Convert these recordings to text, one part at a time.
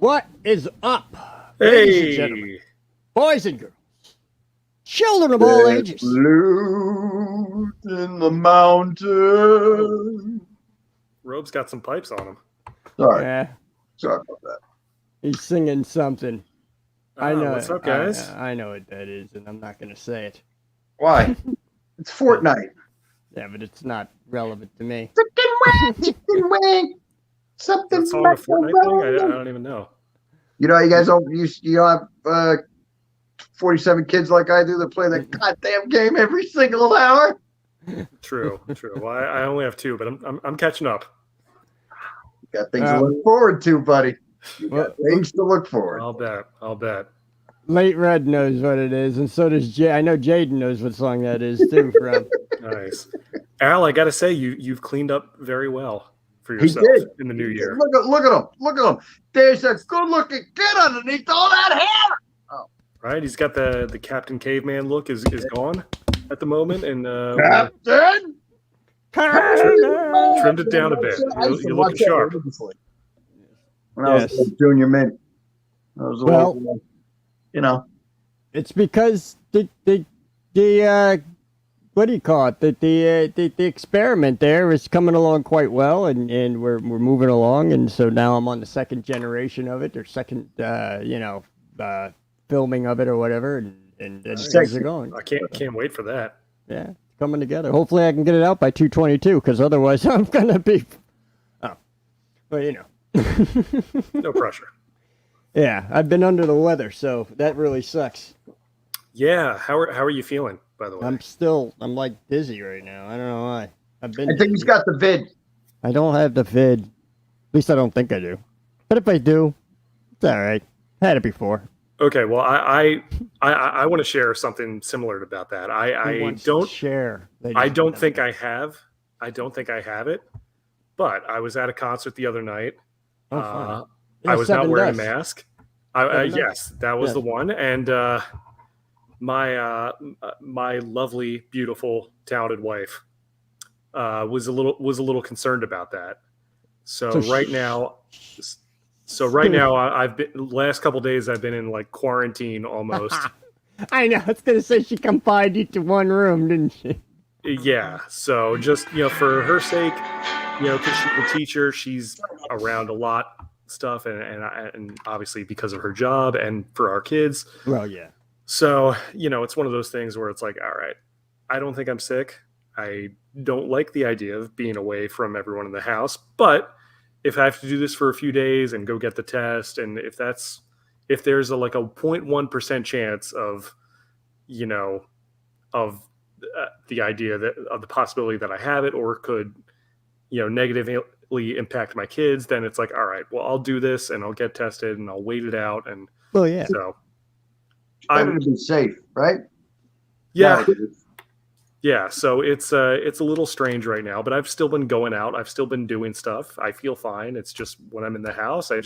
What is up, ladies and gentlemen, boys and girls, children of all ages? Flute in the mountain. Robe's got some pipes on him. Sorry, Yeah, sorry about that. he's singing something. I know. What's up, guys? I know what that is, and I'm not going to say it. Why? It's Fortnite. Yeah, but it's not relevant to me. Chicken wing. Something That song a Fortnite thing? I don't even know. You know, you guys don't have 47 kids like I do that play that goddamn game every single hour. True. Well, I only have 2, but I'm catching up. You got things to look forward to, buddy. You got things to look forward. I'll bet. Late Red knows what it is, and so does Jay. I know Jaden knows what song that is too. From Nice. Al, I gotta say, you've cleaned up very well for yourself in the new year. Look at him. There's a good-looking kid underneath all that hair. Oh. Right, he's got the Captain Caveman look is gone at the moment, and Captain. trimmed it down a bit. You're looking sharp. When I was a junior mint, I was a little, you know. It's because the what do you call it? The experiment there is coming along quite well, and we're moving along, and so now I'm on the second generation of it, or second filming of it or whatever, and things are going. I can't wait for that. Yeah, it's coming together. Hopefully I can get it out by 2/22, because otherwise I'm gonna be. Oh, well, you know. No pressure. Yeah, I've been under the weather, so that really sucks. Yeah, how are you feeling, by the way? I'm like dizzy right now. I don't know why. I think he's got the vid. I don't have the vid. At least I don't think I do. But if I do, it's all right. I had it before. Okay, well, I want to share something similar about that. I don't share. I don't think I have. I don't think I have it. But I was at a concert the other night. Oh, I was not wearing a mask. Yes, that was the one. And my lovely, beautiful, talented wife was a little concerned about that. So right now, I've been last couple days I've been in like quarantine almost. I know. I was gonna say she confined you to one room, didn't she? Yeah. So just for her sake, because she's a teacher, she's around a lot stuff, and obviously because of her job and for our kids. Well, yeah. So, it's one of those things where it's like, all right, I don't think I'm sick. I don't like the idea of being away from everyone in the house, but if I have to do this for a few days and go get the test, and if there's a 0.1% chance of, the idea of the possibility that I have it or could, negatively impact my kids, then it's like, all right, well, I'll do this and I'll get tested and I'll wait it out. And well, yeah. So I'm to be safe, right? Yeah. Yeah. So it's a little strange right now, but I've still been going out. I've still been doing stuff. I feel fine. It's just when I'm in the house, I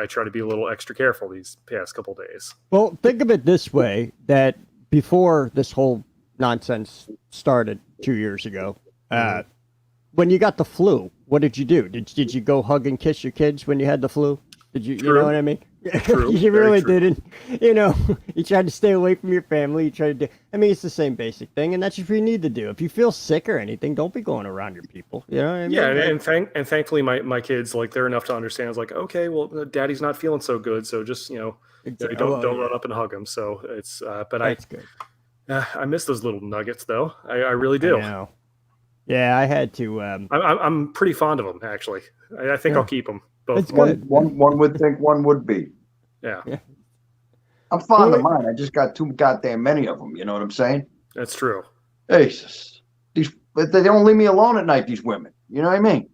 try to be a little extra careful these past couple days. Well, think of it this way, that before this whole nonsense started 2 years ago, when you got the flu, what did you do? Did you go hug and kiss your kids when you had the flu? Did you? True. You know what I mean? True. You really didn't. You tried to stay away from your family. You tried to do. I mean, it's the same basic thing, and that's what you need to do. If you feel sick or anything, don't be going around your people. You know what I mean? Yeah, and thankfully, my kids they're enough to understand. It's like, okay, well, Daddy's not feeling so good, so just don't run up and hug him. So it's but that's good. I miss those little nuggets, though. I really do. I know. Yeah, I had to. I'm pretty fond of them, actually. I think I'll keep them both. It's good. One would think one would be. Yeah. I'm fond of mine. I just got too goddamn many of them. You know what I'm saying? That's true. Jesus. They don't leave me alone at night, these women. You know what I mean?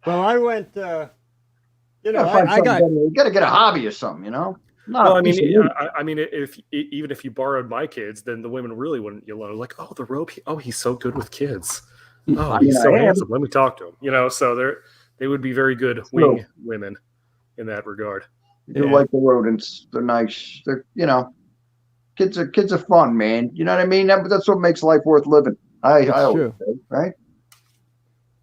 Well, I went, I got... You got to get a hobby or something, Well, I mean, even if you borrowed my kids, then the women really wouldn't, like, oh, the rope, he's so good with kids. Oh, he's so handsome. Let me talk to him. So they would be very good wing women in that regard. You like the rodents. They're nice. They're, kids are fun, man. You know what I mean? That's what makes life worth living. I always say, right?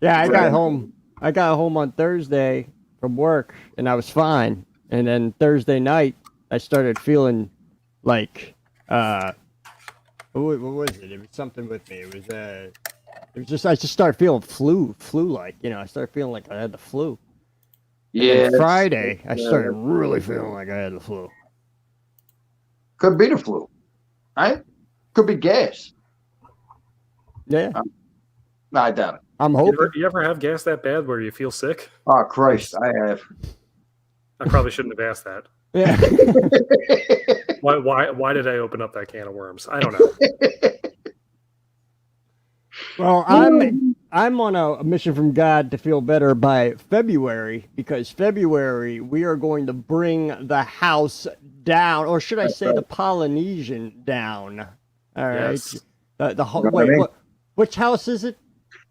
Yeah, I got home on Thursday from work, and I was fine. And then Thursday night, I started feeling like, what was it? It was something with me. It was just, I just started feeling flu-like. You know, I started feeling like I had the flu. And Yeah. then Friday, I started really feeling like I had the flu. Could be the flu, right? Could be gas. Yeah, No, I doubt it. I'm hoping. You ever have gas that bad where you feel sick? Oh Christ, I have. I probably shouldn't have asked that. Yeah. Why did I open up that can of worms? I don't know. Well, I'm on a mission from God to feel better by February, because February we are going to bring the house down, or should I say the Polynesian down. All right. Yes. The whole, You know what I wait, mean? which house is it?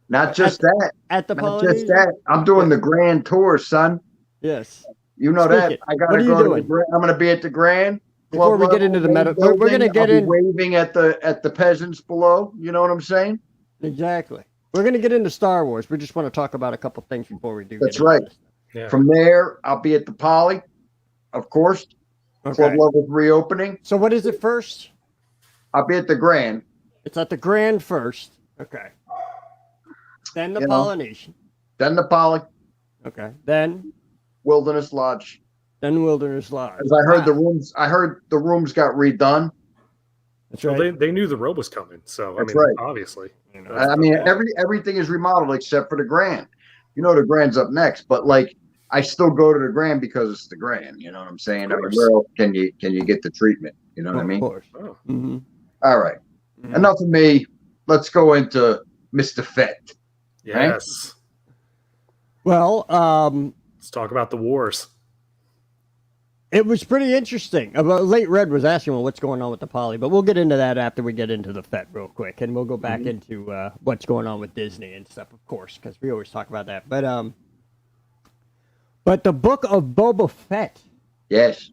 Not just that. At the Not Polynesian? just that. I'm doing the grand tour, son. Yes. You know Speak that. it. I What gotta are you go to the doing? grand. I'm gonna be at the grand. Before we get into the meta, we're going to get I'll be in. waving at the peasants below. You know what I'm saying? Exactly. We're going to get into Star Wars. We just want to talk about a couple things before we do. That's get into right. this. Yeah. From there, I'll be at the Poly, of course. Club Okay. level reopening. So what is it first? I'll be at the grand. It's at the Grand first. Okay. Then the You know. Polynesian. Then the Poly, Okay. Then Wilderness Lodge. Wilderness Lodge. As I heard Wow. I heard the rooms got redone. That's Well, right. they knew the robe was coming, so That's I mean, right. obviously. You know, I mean, everything is remodeled except for the grand. You know, the grand's up next, but like, I still go to the grand because it's the grand. You know what I'm saying? I mean, course. where else can you get the treatment? You know what I of mean? course. Oh, Mm-hmm. All right. Mhm. Enough of me. Let's go into Mr. Fett. yes. Well, Let's talk about the wars. it was pretty interesting. Late Red was asking, well, what's going on with the Poly, but we'll get into that after we get into the Fett real quick, and we'll go back into what's going on with Disney and stuff, of course, because we always talk about that. But the Book of Boba Fett Yes.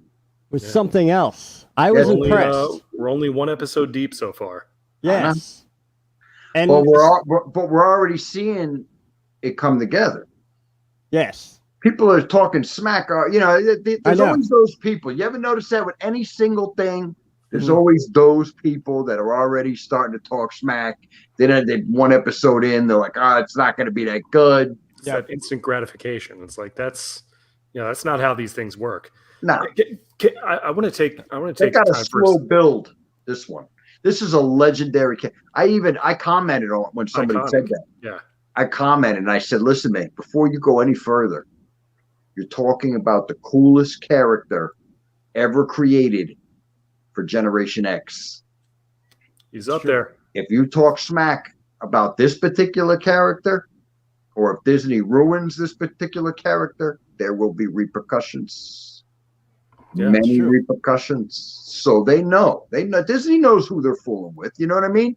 was Yeah. something else. I was Only, impressed. we're only one episode deep so far. Yes. And But we're already seeing it come together. yes. People are talking smack. You know, I there's know. always those people. You ever notice that with any single thing? There's Mhm. always those people that are already starting to talk smack. Then they one episode in, they're like, "Oh, it's not going to be that good." It's Yeah. that instant gratification. It's like that's not how these things work. No, I want to take they got a time slow first. build. This one. This is a legendary. I commented on it when somebody Iconic. said that. Yeah. I commented and I said, "Listen, man, before you go any further, you're talking about the coolest character ever created for Generation X. He's up Sure. there. If you talk smack about this particular character, or if Disney ruins this particular character, there will be repercussions. Yeah, Many true. repercussions. So they know. Disney knows who they're fooling with. You know what I mean?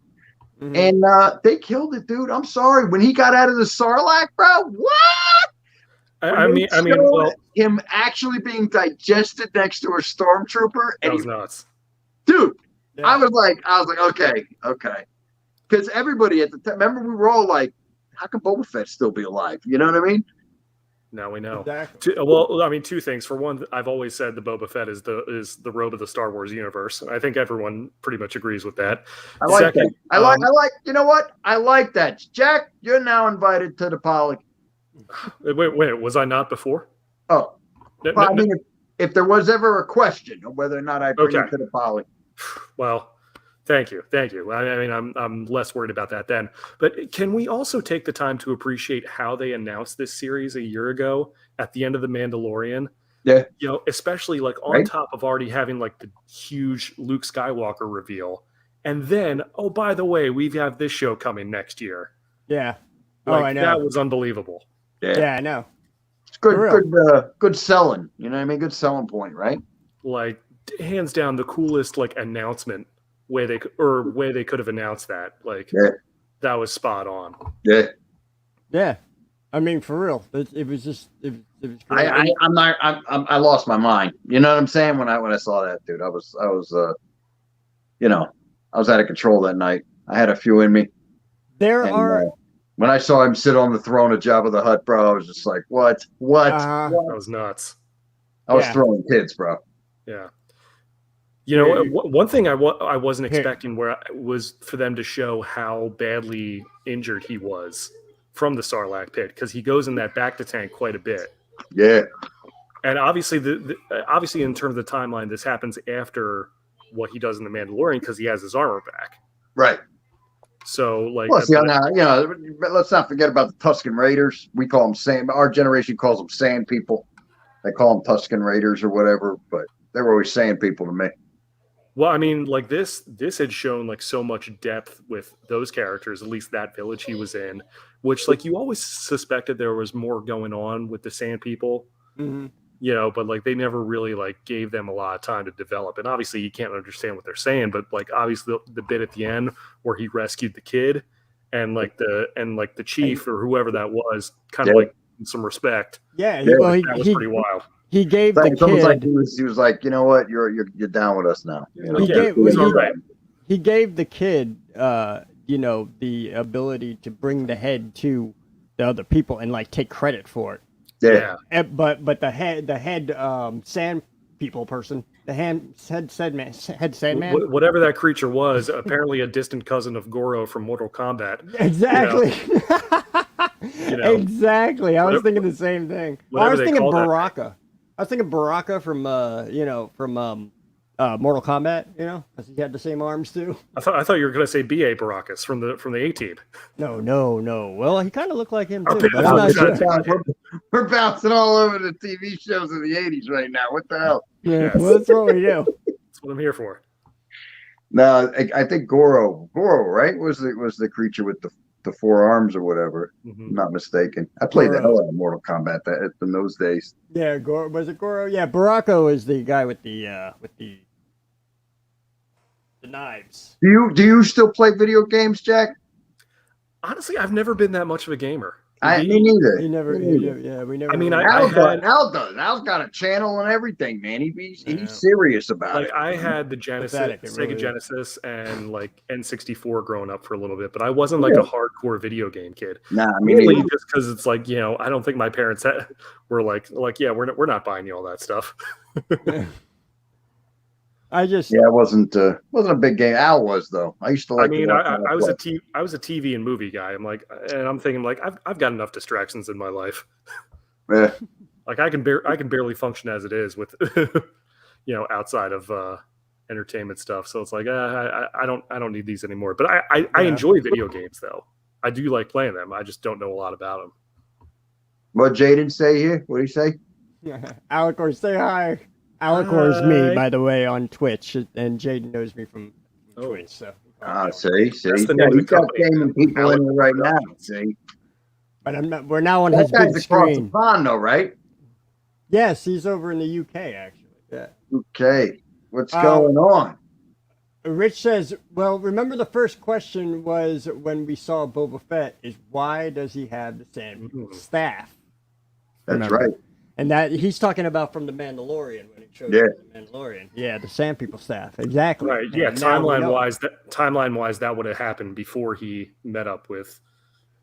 Mhm. And they killed it, dude. I'm sorry. When he got out of the Sarlacc, bro, what? I mean, well, Him actually being digested next to a stormtrooper, that and was nuts. dude, Yeah. I was like, okay, because everybody at the time, remember, we were all like, how can Boba Fett still be alive? You know what I mean? Now we know. Exactly. Well, I mean, two things. For one, I've always said the Boba Fett is the robe of the Star Wars universe. I think everyone pretty much agrees with that. I like Second, that. I like. You know what? I like that. Jack, you're now invited to the Poly. Wait, was I not before? Oh, No, well, I no, mean, if there was ever a question of whether or not I bring Okay. you to the Poly, well, thank you. I mean, I'm less worried about that then. But can we also take the time to appreciate how they announced this series a year ago at the end of The Mandalorian? yeah, You know, especially like on Right. top of already having like the huge Luke Skywalker reveal, and then oh, by the way, we have this show coming next year. Yeah. Like, Oh, I know. that was unbelievable. Yeah, I know. it's good, For real. good selling. You know what I mean? Good selling point, right? Like hands down, the coolest like announcement way they could have announced that. Like Yeah. that was spot on. Yeah. Yeah. I mean, for real. It was just it was great. I lost my mind. You know what I'm saying? When I saw that, dude, I was I was out of control that night. I had a few in me. There And, are When I saw him sit on the throne of Jabba the Hutt, bro, I was just like, what? What? That was nuts. I was throwing kids, bro. Yeah. You know, one thing I wasn't expecting was for them to show how badly injured he was from the Sarlacc pit, because he goes in that bacta tank quite a bit. Yeah. And obviously, obviously in terms of the timeline, this happens after what he does in the Mandalorian because he has his armor back. Right. So, like, plus, but let's not forget about the Tusken Raiders. We call them sand. Our generation calls them sand people. They call them Tusken Raiders or whatever, but they were always sand people to me. Well, I mean, like this had shown like so much depth with those characters, at least that village he was in, which like you always suspected there was more going on with the Sand People, you know, but like they never really like gave them a lot of time to develop. And obviously you can't understand what they're saying, but like obviously the bit at the end where he rescued the kid and like the chief or whoever that was kind of like some respect. Yeah, that was pretty wild. He gave the kid. Like he was like, you know what, you're down with us now. You know? He gave the kid, you know, the ability to bring the head to the other people and like take credit for it. Yeah. But the head sand people person, the head sandman, whatever that creature was, apparently a distant cousin of Goro from Mortal Kombat. Exactly. You know, exactly. I was thinking the same thing. I was thinking Baraka. I was thinking Baraka from Mortal Kombat, you know, because he had the same arms too. I thought you were going to say B.A. Baracus from the A-Team. No. Well, he kind of looked like him too. But I'm not sure. We're bouncing all over the TV shows of the 80s right now. What the hell? Yeah, well, that's what we do. That's what I'm here for. No, I think Goro, right, was the creature with the four arms or whatever. I'm not mistaken. I played the hell out of Mortal Kombat in those days. Yeah, was it Goro? Yeah, Baraka is the guy with the knives. Do you still play video games, Jack? Honestly, I've never been that much of a gamer. Me neither. We never. I mean, Al does. Al's got a channel and everything, man. He's serious about it. I had the Sega Genesis, and like N64 growing up for a little bit, but I wasn't like a hardcore video game kid. Nah, mainly just because it's like, you know, I don't think my parents were like, yeah, we're not buying you all that stuff. It wasn't a big game. Al was though. I used to like. I mean, I was a TV and movie guy. I'm thinking like I've got enough distractions in my life. Yeah. Like I can barely function as it is with, you know, outside of entertainment stuff. So it's like I don't need these anymore. But I enjoy video games though. I do like playing them. I just don't know a lot about them. What Jaden say here? What did he say? Alicor, say hi. Alicor is me, by the way, on Twitch, and Jaden knows me from Twitch. So. See, that's the name of the company. Gaming people in here right now. See, but I'm not. We're now on his big screen. The pond, though, right? Yes, he's over in the UK, actually. Yeah. Okay, what's going on? Rich says, "Well, remember the first question was when we saw Boba Fett is why does he have the sand staff?" That's right. And that he's talking about from the Mandalorian when it showed the Mandalorian. Yeah, the Sand People staff. Exactly. Right. Yeah. Timeline wise, that would have happened before he met up with,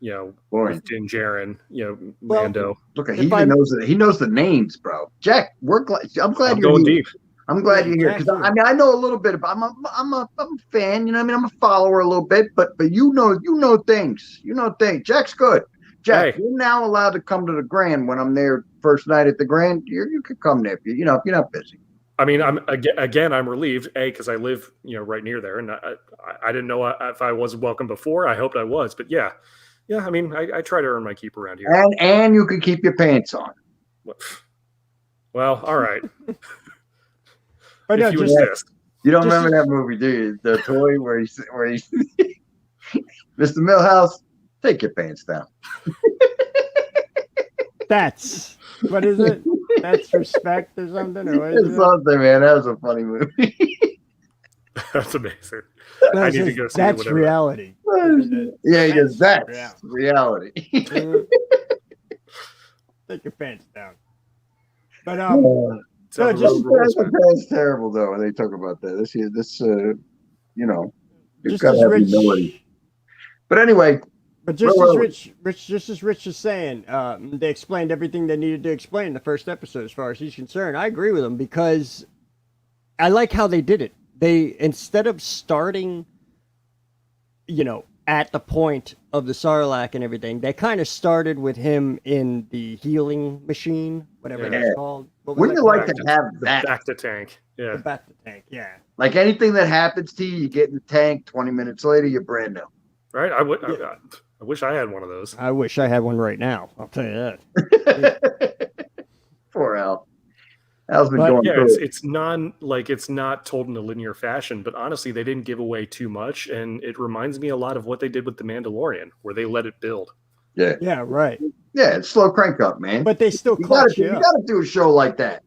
you know, with Din Djarin, you know, Mando. Look, he knows it. He knows the names, bro. Jack, I'm glad you're going here. deep. I'm glad you're here because I mean I know a little bit about. I'm a fan. You know, what I mean, I'm a follower a little bit, but you know things. You know things. Jack's good. Jack, you're now allowed to come to the Grand when I'm there first night at the Grand. You could come there if you're not busy. I mean, I'm relieved, because I live, you know, right near there, and I didn't know if I was welcome before. I hoped I was, but yeah. I mean, I try to earn my keep around here, and you can keep your pants on. Well, all right. But if you insist. You don't remember that movie, do you? The toy where he's Mr. Millhouse. Take your pants down. That's what is it? That's respect or something? Or what is something, man. That was a funny movie. That's amazing. I need to go see that's reality. Yeah, he goes, that's reality. Take your pants down. But that's terrible though when they talk about that. This you know, you've got to have humility. But anyway. But just as Rich is saying, they explained everything they needed to explain in the first episode as far as he's concerned. I agree with him because I like how they did it. They, instead of starting, at the point of the Sarlacc and everything, they kind of started with him in the healing machine, whatever that's called. Wouldn't you like to have that? Back to tank. Yeah. The back to tank, yeah. Like anything that happens to you, you get in the tank, 20 minutes later, you're brand new. Right? I wish I had one of those. I wish I had one right now. I'll tell you that. Poor Al. Al's been going through it. It's not told in a linear fashion, but honestly, they didn't give away too much, and it reminds me a lot of what they did with The Mandalorian, where they let it build. Yeah. Yeah, right. Yeah, it's slow crank up, man. But they still caught you up. You gotta do a show like that,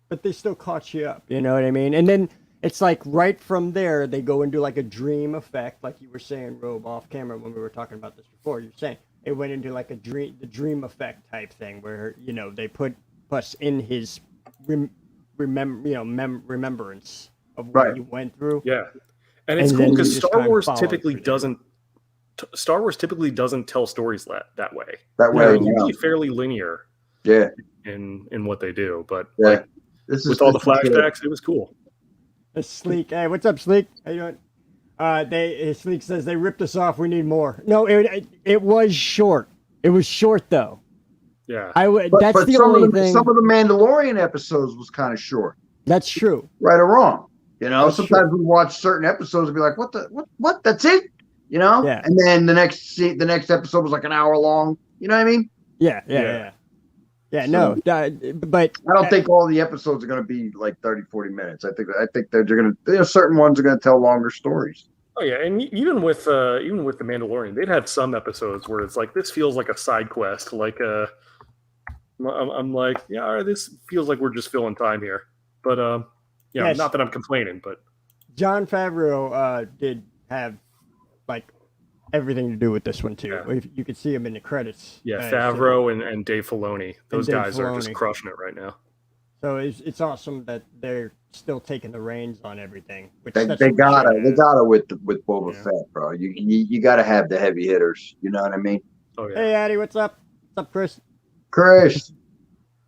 But they still caught you up, you know what I mean? And then it's like right from there, they go into like a dream effect, like you were saying, Robe, off camera when we were talking about this before. You're saying it went into like the dream effect type thing where, they put us in his remembrance of what he went through. Yeah. And it's cool because Star Wars typically doesn't tell stories that way. They're usually fairly linear. Yeah. In what they do, but with all the flashbacks, it was cool. Sleek, hey, what's up, Sleek? How you doing? Sleek says they ripped us off. We need more. No, it was short. It was short though. Yeah, that's the only thing. Some of the Mandalorian episodes was kind of short. That's true. Right or wrong, sometimes we watch certain episodes and be like, "What? That's it?" Yeah. And then the next episode was like an hour long. You know what I mean? Yeah. No, but I don't think all the episodes are going to be like 30, 40 minutes. I think they're going to. Certain ones are going to tell longer stories. Oh yeah, and even with the Mandalorian, they'd have some episodes where it's like this feels like a side quest. Like I'm like, yeah, all right, this feels like we're just filling time here. But not that I'm complaining, but Jon Favreau did have like everything to do with this one too. Yeah. You could see him in the credits. Yeah, Favreau and Dave Filoni. Those guys are just crushing it right now. So it's awesome that they're still taking the reins on everything. They gotta with Boba Fett, bro. You gotta have the heavy hitters. You know what I mean? Oh yeah. Hey Addy, what's up? What's up, Chris? Chris,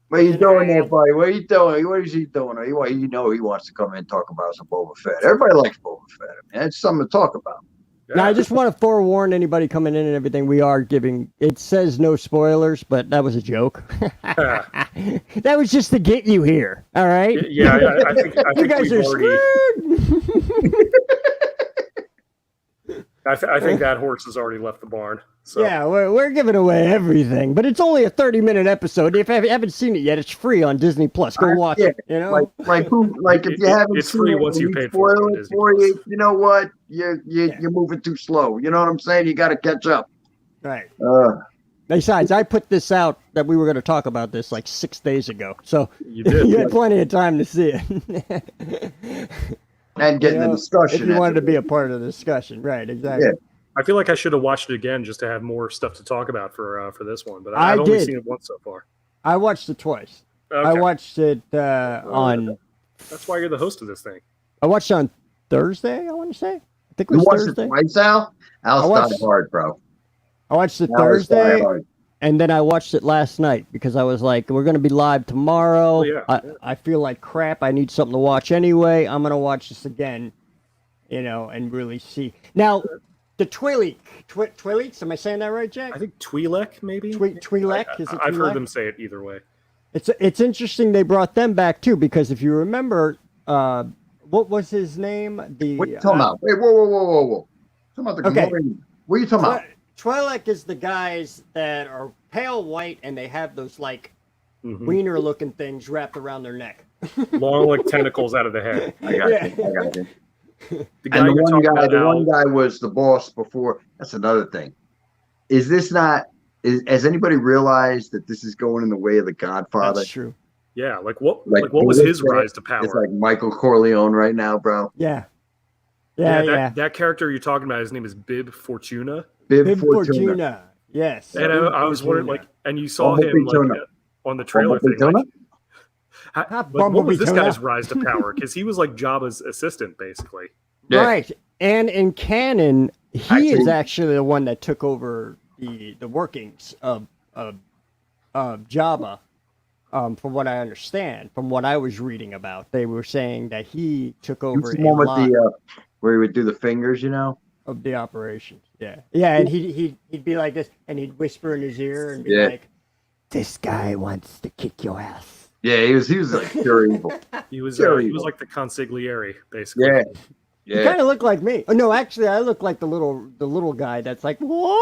what are you doing there, buddy? What are you doing? What is he doing? He wants to come in and talk about some Boba Fett. Everybody likes Boba Fett. Man, it's something to talk about. Yeah. Now, I just want to forewarn anybody coming in and everything. We are giving. It says no spoilers, but that was a joke. That was just to get you here. All right. Yeah. I think you guys are screwed. I think that horse has already left the barn. So. Yeah, we're giving away everything, but it's only a 30-minute episode. If you haven't seen it yet, it's free on Disney Plus. Go watch it. You know, like if you haven't it's seen free it, once you pay for it. You know what? You're moving too slow. You know what I'm saying? You got to catch up. Right. Besides, I put this out that we were going to talk about this like 6 days ago, so you did. You had plenty of time to see it. And getting the discussion. If you wanted to be a part of the discussion, right? Exactly. Yeah. I feel like I should have watched it again just to have more stuff to talk about for this one, but I've only seen it once so far. I watched it twice. Okay. I watched it on. That's why you're the host of this thing. I watched it on Thursday. I want to say. I think it was Thursday. You watched it twice, Al? Al's started hard, bro. I watched it Thursday, and then I watched it last night because I was like, "We're going to be live tomorrow." I feel like crap. I need something to watch anyway. I'm going to watch this again, and really see now. The Twi'leks, am I saying that right, Jack? I think Twi'lek, maybe? Twi'lek? Is it Twi'lek? I've heard them say it either way. It's interesting they brought them back, too, because if you remember, what was his name? What are you talking about? Wait, whoa. Talking about the what are you talking about? Twi'lek is the guys that are pale white, and they have those, wiener-looking things wrapped around their neck. Long, like tentacles out of the head. I got you. The one guy was the boss before. That's another thing. Has anybody realized that this is going in the way of the Godfather? That's true. Yeah, what was his rise to power? It's like Michael Corleone right now, bro. Yeah. That character you're talking about, his name is Bib Fortuna. Bib Fortuna. Yes. And I was wondering, and you saw him on the trailer thing. What was this guy's rise to power? Because he was like Jabba's assistant, basically. Yeah. Right. And in canon, he is Actually- actually the one that took over the workings of Jabba. From what I understand, from what I was reading about, they were saying that he took He over was the a one with lot the where he would do the fingers, you know? of the operations. Yeah, yeah, and he'd be like this, and he'd whisper in his ear and be Yeah. like, "This guy wants to kick your ass." Yeah, he was like pure evil. He was Pure he evil. was like the consigliere, basically. Yeah. You Yeah. kind of look like me. Oh, no, actually, I look like the little guy that's like, "Whoa!"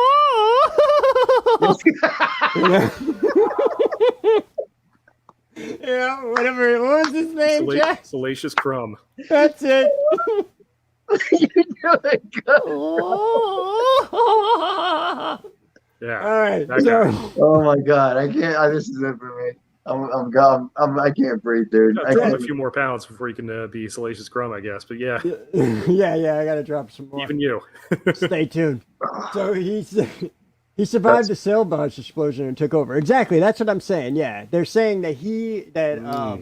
You know? Yeah, whatever. What was his name, Jack? Salacious Crumb. That's it. You're really good. All Yeah. right. That So, guy. Oh my god, I can't. This is it for me. I'm gone. I can't breathe, dude. Gotta I drop can't. a few more pounds before you can be Salacious Crumb, I guess. But yeah, yeah, I gotta drop some more. even you. Stay tuned. So he survived the sail barge explosion and took over. Exactly, that's what I'm saying. Yeah, they're saying that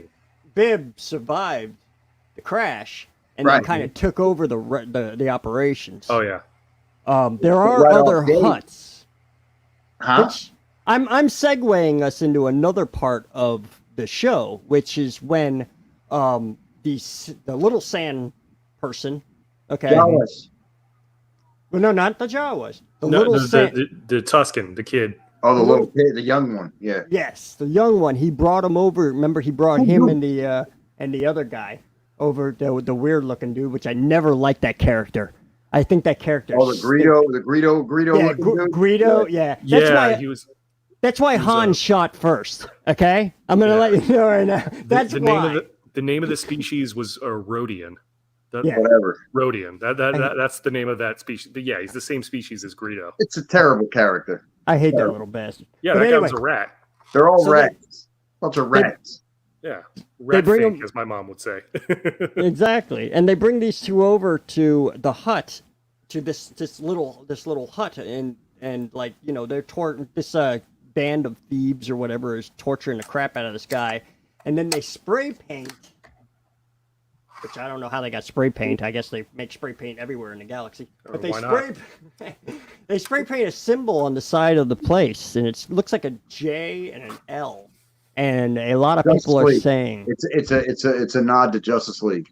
Bib survived the crash and then Right. kind of took over the operations. Oh yeah. There are Right off other gate. huts. Huh? Which I'm segueing us into another part of the show, which is when the little sand person. Okay. Jawas. Well, no, not the Jawas. The No, little sand. the Tuscan, the kid. Oh, the little kid, the young one. Yeah. Yes, the young one. He brought him over. Remember, he brought him and the other guy over, the weird looking dude, which I never liked that character. I think that character. Oh, the Greedo. Yeah, looking dude? Greedo. Yeah. He was. That's why Han shot first. Okay, I'm gonna let you know right now. That's the why. name of the species was Rhodian. Yeah. Whatever. Rhodian. That's the name of that species. But yeah, he's the same species as Greedo. It's a terrible character. I hate that little bastard. Yeah, But that anyway, guy was a rat. They're all So rats. Bunch of rats. Yeah, rat bring fink, him- as my mom would say. Exactly, and they bring these two over to the hut, to this little hut, and like, you know, they're this band of thieves or whatever is torturing the crap out of this guy, and then they spray paint, which I don't know how they got spray paint. I guess they make spray paint everywhere in the galaxy, but they why not? they spray paint a symbol on the side of the place, and it looks like a J and an L, and a lot of Justice people are League. saying It's a nod to Justice League.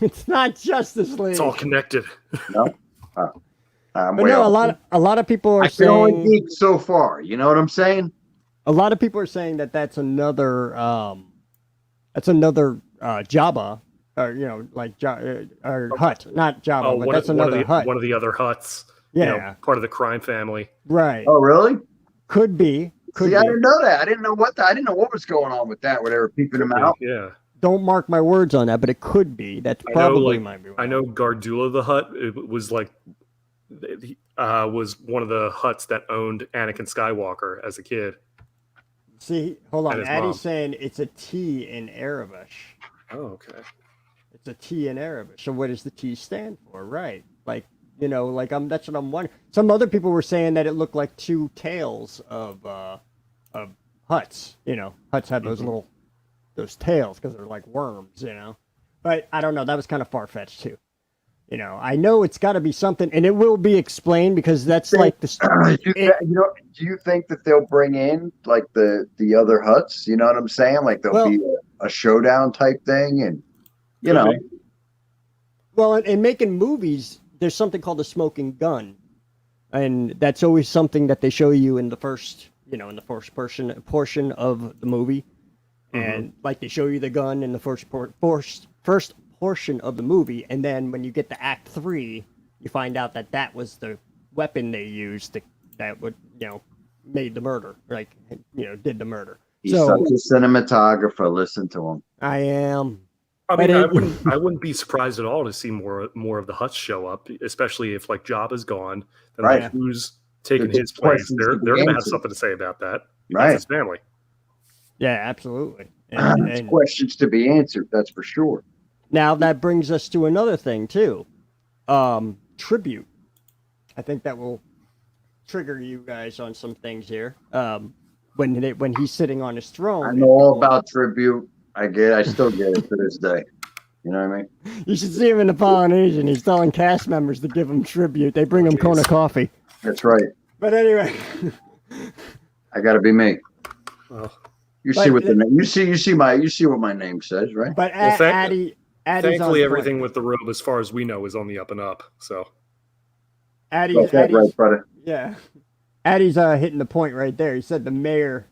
it's not Justice League. It's all connected. No. I'm But way no, off. a lot of people are I can only saying geek so far. You know what I'm saying? a lot of people are saying that that's another Jabba, or, you know, like or hut, not Jabba, but that's another hut. One of the other huts. Yeah. You know, part of the crime family. Right. Oh, really? Could be. Could See, I be. didn't know that. I didn't know what was going on with that. Where they were peeping him out. Yeah. Don't mark my words on that, but it could be. That's I know, probably like, might be. I know Gardula the Hutt. It was like was one of the huts that owned Anakin Skywalker as a kid. See, hold on. And his Addie's mom. saying it's a T in Arabish. Oh, okay. It's a T in Arabish. So what does the T stand for? Right. Like, you know, like that's what I'm wondering. Some other people were saying that it looked like two tails of huts. You know, huts have those tails because they're like worms, you know. But I don't know. That was kind of far fetched too. You know, I know it's got to be something, and it will be explained because that's like the. Do you think that they'll bring in like the other huts? You know what I'm saying? Like there'll be a showdown type thing, and you know. Well, in making movies, there's something called the smoking gun, and that's always something that they show you in the first, you know, in the first portion of the movie, and like they show you the gun in the first portion of the movie, and then when you get to Act 3, you find out that was the weapon they used that would, you know, made the murder, like, you know, did the murder. He's such a cinematographer. Listen to him. I am. I mean, I wouldn't be surprised at all to see more of the huts show up, especially if like Jabba's gone, then like, who's taking his place? They're going to have something to say about that. Right. That's his family. Yeah, absolutely. And questions to be answered. That's for sure. Now that brings us to another thing too, tribute. I think that will trigger you guys on some things here. When he's sitting on his throne. I know all about tribute. I still get it to this day. You know what I mean? You should see him in the Polynesian. He's telling cast members to give him tribute. They bring him Kona coffee. That's right. But anyway, I got to be me. Well, You see what my name says, right? But Well, Addie's thankfully, on everything point. with the robe, as far as we know, is on the up and up. So Addie's, right, brother. yeah. Addie's hitting the point right there. He said the mayor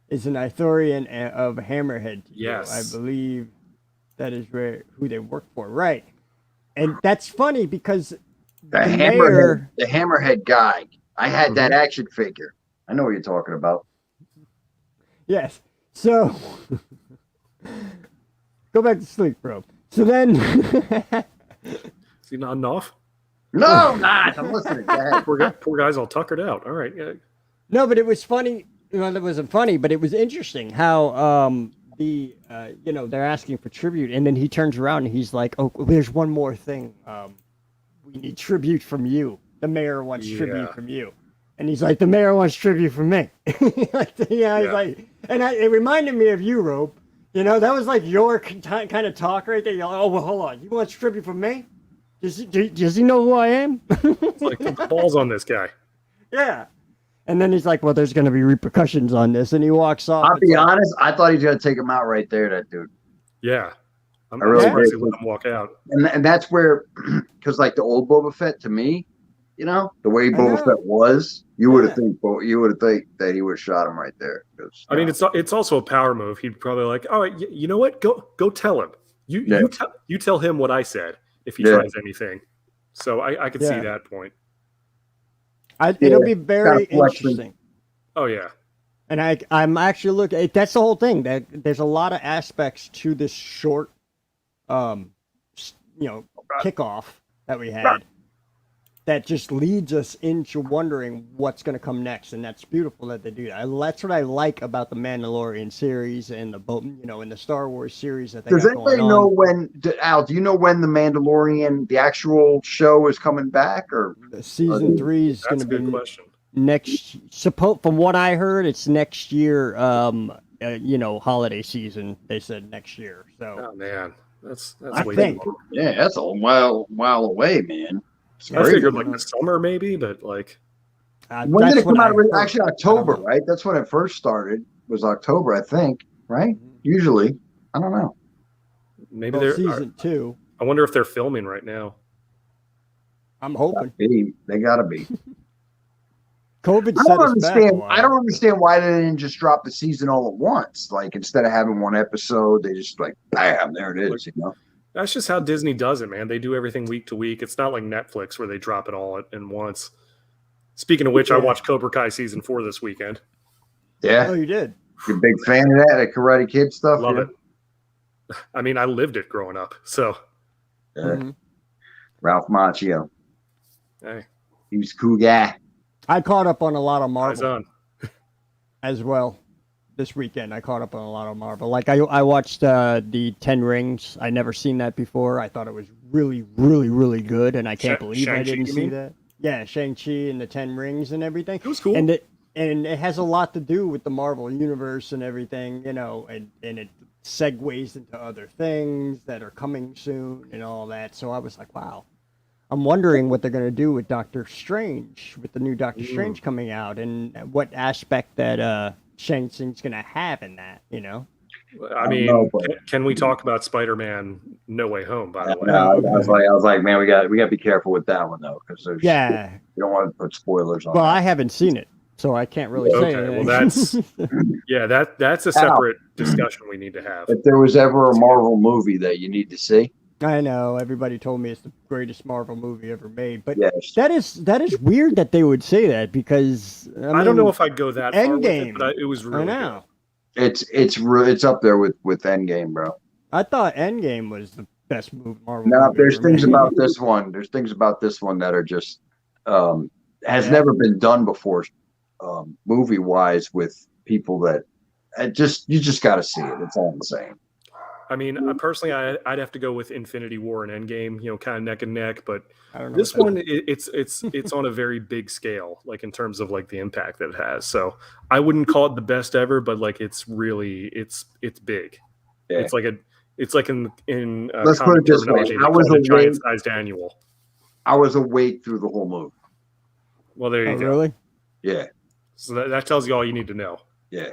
is an Ithorian of Hammerhead. Yes. I believe that is who they work for. Right. And that's funny because The Hammerhead guy. I had that action figure. I know what you're talking about. Yes. So go back to sleep, bro. So then is he nodding off? No, not. I'm listening. Go ahead. Poor guy's all tuckered out. All right. Yeah. No, but it was funny. Well, it wasn't funny, but it was interesting how they're asking for tribute, and then he turns around and he's like, "Oh, there's one more thing. We need tribute from you. The mayor wants tribute from you." And he's like, "The mayor wants tribute from me." He's like, and it reminded me of you, Rope. You know, that was like your kind of talk right there. You're like, "Oh, well, hold on. You want tribute from me? Does he know who I am?" It's like the balls on this guy. Yeah. And then he's like, "Well, there's going to be repercussions on this," and he walks off. I'll be honest. I thought he was going to take him out right there. That dude. Yeah. I'm really surprised he let him walk out. And that's where, because like the old Boba Fett to me, you know, the way Boba Fett was, you would have think that he would have shot him right there. I mean, it's also a power move. He'd probably like, all right, you know what? Go tell him. You tell him what I said if he tries anything. So I could see that point. It'll be very interesting. Oh yeah. And I'm actually looking. That's the whole thing. That there's a lot of aspects to this short, kickoff that we had. That just leads us into wondering what's going to come next, and that's beautiful that they do that. That's what I like about the Mandalorian series and in the Star Wars series that they Does got anybody going know on. when? Al, do you know when the Mandalorian, the actual show, is coming back? Or Season 3 is going to be question. next. From what I heard, it's next year. Holiday season. They said next year. So. Oh man, that's I way think. too long. Yeah, that's a while away, man. I figured like the summer maybe, but like when did it come out? Actually, October, right? That's when it first started. Was October, I think, right? Usually, I don't know. Maybe season 2. I wonder if they're filming right now. I'm hoping they gotta be. COVID. I don't understand why they didn't just drop the season all at once. Like instead of having one episode, they just like bam, there it is. That's just how Disney does it, man. They do everything week to week. It's not like Netflix where they drop it all at once. Speaking of which, I watched Cobra Kai season 4 this weekend. Yeah. Oh, you did? You're a big fan of that Karate Kid stuff? Love it. I mean, I lived it growing up, so. Ralph Macchio. Hey. He was a cool guy. I caught up on a lot of Marvel. Eyes on. As well. This weekend, I caught up on a lot of Marvel. Like I watched the 10 Rings. I never seen that before. I thought it was really, really, really good, and I can't believe I didn't see that. Yeah, Shang-Chi and the 10 Rings and everything. It was cool. And it has a lot to do with the Marvel universe and everything, and it segues into other things that are coming soon and all that. So I was like, wow. I'm wondering what they're going to do with Doctor Strange, with the new Doctor Strange coming out, and what aspect that Shang Tsung's going to have in that, I mean, can we talk about Spider-Man No Way Home, by the way? No, I was like, man, we got to be careful with that one, though, because you don't want to put spoilers on. Well, I haven't seen it, so I can't really say anything. Well, that's a separate discussion we need to have. If there was ever a Marvel movie that you need to see. I know everybody told me it's the greatest Marvel movie ever made, but yes. that is weird that they would say that because I don't know if I'd go that far with it, but it was really good. It's up there with Endgame, bro. I thought Endgame was the best Marvel movie. No, there's things about this one. There's things about this one that are just has never been done before, movie wise, with people that you just got to see it. It's all I'm saying. I mean, personally, I'd have to go with Infinity War and Endgame, kind of neck and neck. But this one, it's on a very big scale, like in terms of like the impact that it has. So I wouldn't call it the best ever, but like it's really it's big. Yeah. It's like It's like in Let's put common it this way. terminology, they call it a giant-sized annual. I was awake through the whole movie. Well, there you go. Really? Yeah. So that tells you all you need to know. Yeah.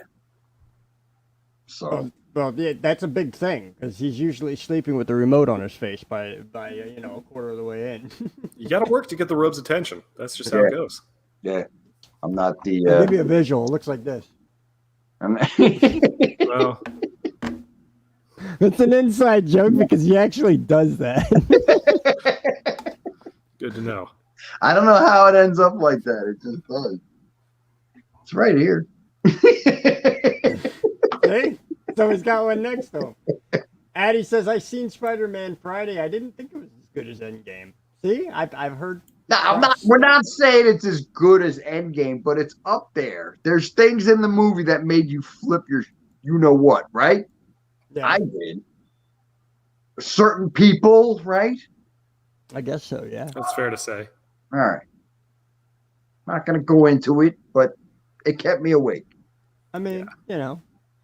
So. Well, yeah, that's a big thing because he's usually sleeping with the remote on his face by a quarter of the way in. You got to work to get the robe's attention. That's just how it goes. Yeah. I'm not the. I'll give you a visual. It looks like this. Well, it's an inside joke because he actually does that. good to know. I don't know how it ends up like that. It just does. It's right here. See? So he's got one next to him. Addie says, "I seen Spider-Man Friday. I didn't think it was as good as Endgame." See, I've heard. No, we're not saying it's as good as Endgame, but it's up there. There's things in the movie that made you flip your, you know what, right? Yeah, I did. Certain people, right? I guess so. Yeah. That's fair to say. All right. Not going to go into it, but it kept me awake. I mean,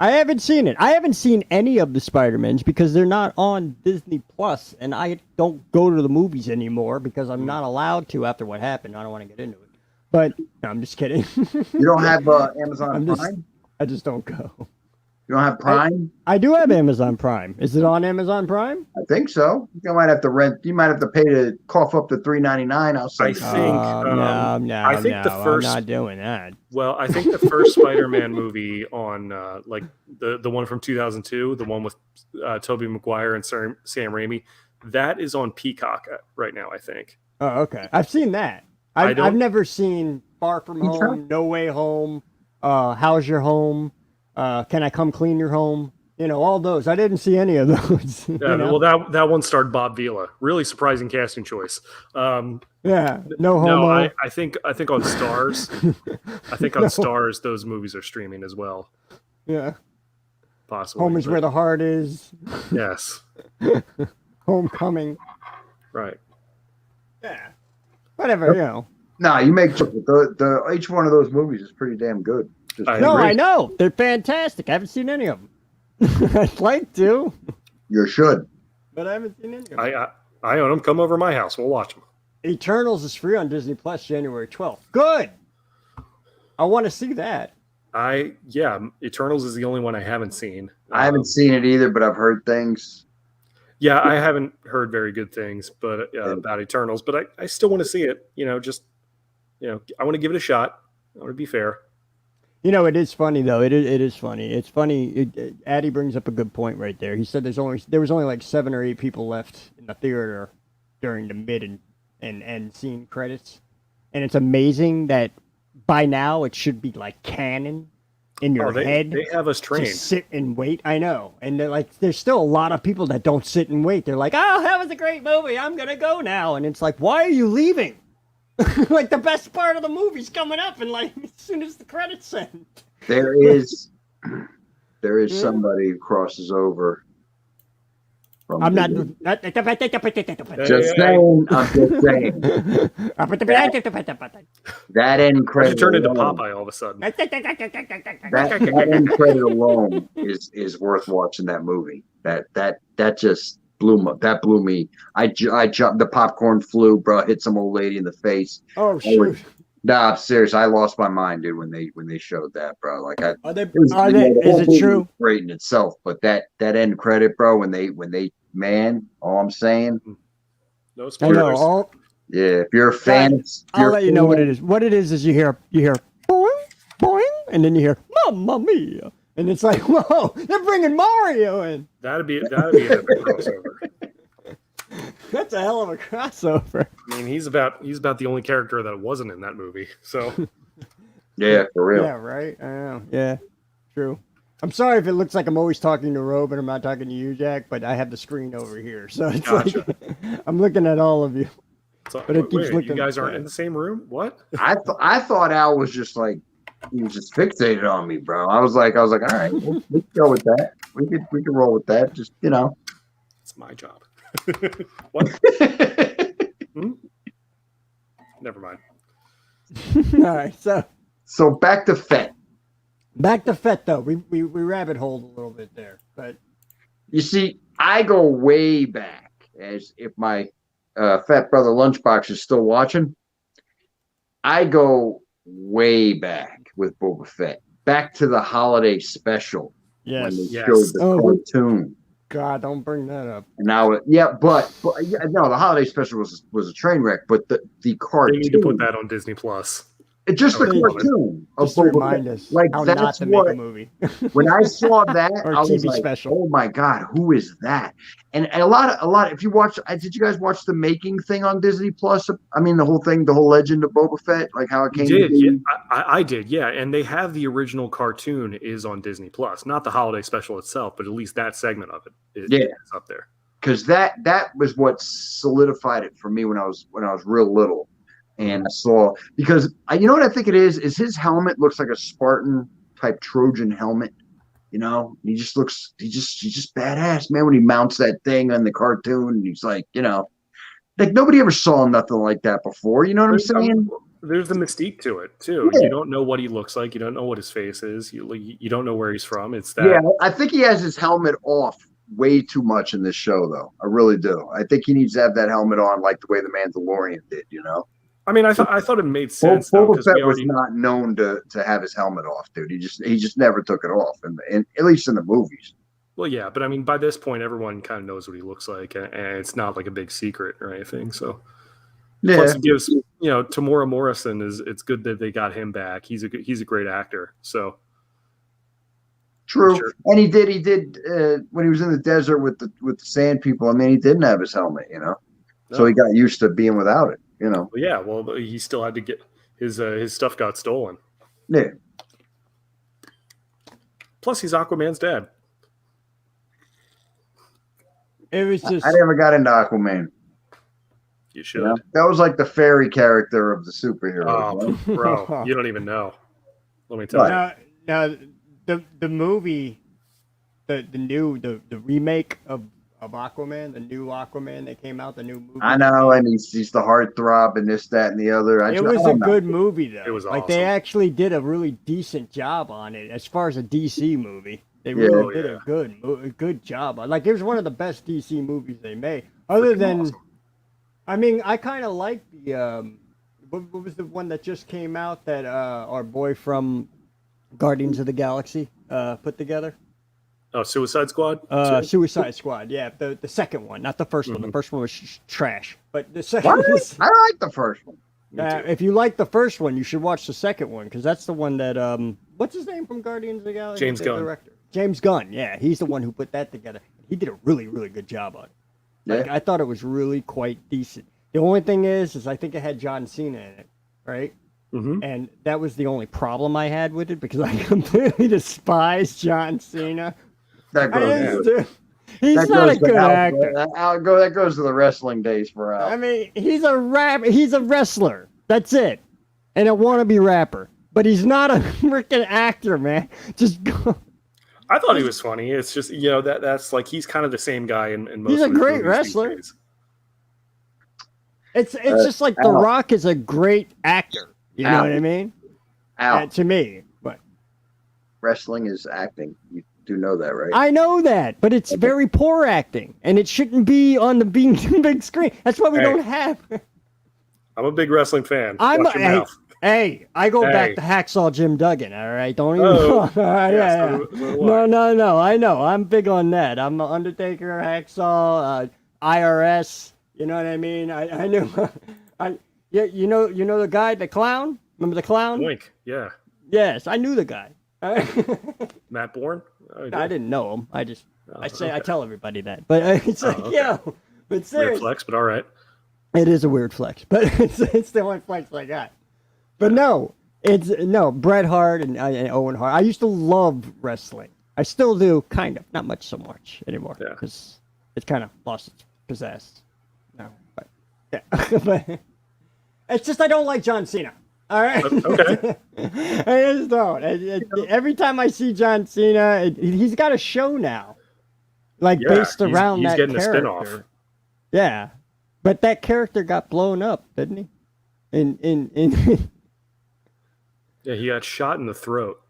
I haven't seen it. I haven't seen any of the Spider-Mans because they're not on Disney Plus, and I don't go to the movies anymore because I'm not allowed to after what happened. I don't want to get into it. But no, I'm just kidding. You don't have Amazon Prime? I just don't go. You don't have Prime? I do have Amazon Prime. Is it on Amazon Prime? I think so. You might have to rent. You might have to pay to cough up to $3.99 outside. I think. No, I think the first. I'm not doing that. Well, I think the first Spider-Man movie on like the one from 2002, the one with Tobey Maguire and Sam Raimi, that is on Peacock right now. I think. Oh, okay. I've seen that. I've never seen Far From Home, No Way Home, How's Your Home, Can I Come Clean Your Home? All those. I didn't see any of those. Yeah, well, that one starred Bob Vila. Really surprising casting choice. Yeah, no homo. No, I think on Stars. I think on Stars those movies are streaming as well. Yeah. Possibly. Home is where the heart is. Yes. Homecoming. Right. Yeah. Whatever, No, you make the each one of those movies is pretty damn good. I agree. I know. They're fantastic. I haven't seen any of them. I'd like to. You should. But I haven't seen any of them. I own them. Come over to my house. We'll watch them. Eternals is free on Disney Plus January 12th. Good. I want to see that. Eternals is the only one I haven't seen. I haven't seen it either, but I've heard things. Yeah, I haven't heard very good things about Eternals, but I still want to see it. I want to give it a shot. I want to be fair. It is funny though. It is funny. It's funny. Addy brings up a good point right there. He said there was only like 7 or 8 people left in the theater during the mid and end scene credits, and it's amazing that by now it should be like canon in your head. They have us trained. To sit and wait. I know, and there's still a lot of people that don't sit and wait. They're like, "Oh, that was a great movie. I'm gonna go now," and it's like, "Why are you leaving?" Like the best part of the movie's coming up, and like as soon as the credits end, there is somebody who crosses over. I'm not. Just saying. I'm just saying. That end credit. You turn into Popeye all of a sudden. That end credit alone is worth watching. That movie. That just blew me. I jumped. The popcorn flew, bro. Hit some old lady in the face. Oh shoot! Nah, I'm serious. I lost my mind, dude, when they showed that, bro. Like, is it true? Great in itself, but that end credit, bro. When they man, all I'm saying. No spoilers. Yeah, if you're a fan, I'll let you know what it is. What it is you hear boing, boing, and then you hear Mamma Mia, and it's like, whoa, they're bringing Mario in. That'd be an epic crossover. That's a hell of a crossover. I mean, he's about the only character that wasn't in that movie. So, yeah, for real. Yeah, right. I know. Yeah, true. I'm sorry if it looks like I'm always talking to Robe and I'm not talking to you, Jack, but I have the screen over here, so it's like I'm looking at all of you. But it keeps looking. You guys aren't in the same room? What? I thought Al was just like he was just fixated on me, bro. I was like, all right, we can go with that. We can roll with that. Just it's my job. What? Never mind. All right, so back to Fett. Back to Fett, though. We rabbit holed a little bit there, but you see, I go way back, as if my fat brother Lunchbox is still watching. I go way back with Boba Fett, back to the holiday special when they Yes. showed the Oh. cartoon. God, don't bring that up. And now, but no, the holiday special was a train wreck. But the They cartoon, need to put that on Disney Plus. it's just the They- cartoon of Just to Boba remind Fett. us Like how not that's to make what. a movie. When I saw that, Or I was TV like, special. "Oh my god, who is that?" And a lot. If you watch, did you guys watch the making thing on Disney Plus? I mean, the whole thing, the whole legend of Boba Fett, like how it You came did, to be. yeah. I did, yeah. And they have the original cartoon is on Disney Plus, not the holiday special itself, but at least that segment of it Yeah. is up there. Because that was what solidified it for me when I was real little, and I saw because you know what I think it is his helmet looks like a Spartan type Trojan helmet. You know, he's just badass, man. When he mounts that thing on the cartoon, and he's like, like nobody ever saw nothing like that before. You know what I'm saying? There's the mystique to it too. Yeah. You don't know what he looks like. You don't know what his face is. You don't know where he's from. It's that. Yeah, I think he has his helmet off way too much in this show, though. I really do. I think he needs to have that helmet on, like the way the Mandalorian did. I mean, I thought it made sense though, Boba because Fett we was already not known to have his helmet off, dude. He just never took it off, and at least in the movies. well, yeah. But I mean, by this point, everyone kind of knows what he looks like, and it's not like a big secret or anything. So Yeah, plus, it gives Tamora Morrison it's good that they got him back. He's a great actor. So true. Sure. And he did when he was in the desert with the sand people. I mean, he didn't have his helmet, so he got used to being without it. Well, yeah. Well, he still had to get his stuff got stolen. Yeah. Plus, he's Aquaman's dad. It was just. I never got into Aquaman. You should. That was like the fairy character of the superhero. Oh, bro, you don't even know. Let me tell you. Now, the movie, the remake of Aquaman, the new Aquaman that came out, the new movie. I know, and he's the heartthrob and this, that, and the other. It was a good movie, though. It was like awesome. they actually did a really decent job on it as far as a DC movie. They really did a good job. Like it was one of the best DC movies they made. Other than, awesome. I mean, I kind of like the what was the one that just came out that our boy from Guardians of the Galaxy put together? Oh, Suicide Squad. Suicide Squad. Yeah, the second one, not the first one. The first one was trash, but the second. What? I like the first one. If you like the first one, you should watch the second one because that's the one that what's his name from Guardians of the Galaxy? James Gunn. Director. James Gunn. Yeah, he's the one who put that together. He did a really, really good job on it. Like, I thought it was really quite decent. The only thing is I think it had John Cena in it, right? Mm-hmm. And that was the only problem I had with it because I completely despise John Cena. That goes. He's that not goes a good actor. That goes to the wrestling days for Al. I mean, he's a wrestler. That's it. And a wannabe rapper. But he's not a freaking actor, man. Just go. I thought he was funny. It's just that's like he's kind of the same guy in most. He's a of his great movies these wrestler. days. It's just like The Rock is a great actor. You know what I mean? To me. But wrestling is acting. You do know that, right? I know that, but it's very poor acting, and it shouldn't be on the big screen. That's why we don't have. I'm a big wrestling fan. Watch your mouth. Hey, I go back to Hacksaw Jim Duggan. All right, don't even. Yeah. No. I know. I'm big on that. I'm Undertaker, Hacksaw, IRS. You know what I mean? I knew. You know the guy, the clown. Remember the clown? Wink. Yeah. Yes, I knew the guy. Matt Bourne. I didn't know him. I tell everybody that, but it's like, okay. but seriously, weird flex, but all right. It is a weird flex, but it's the one flex I got. But Bret Hart and Owen Hart. I used to love wrestling. I still do, kind of, not much so much anymore because it's kind of lost its pizzazz. No, but yeah, but it's just I don't like John Cena. All right. Okay. I just don't. Every time I see John Cena, he's got a show now, based around he's that getting character. a spinoff. Yeah, but that character got blown up, didn't he? In Yeah, he got shot in the throat.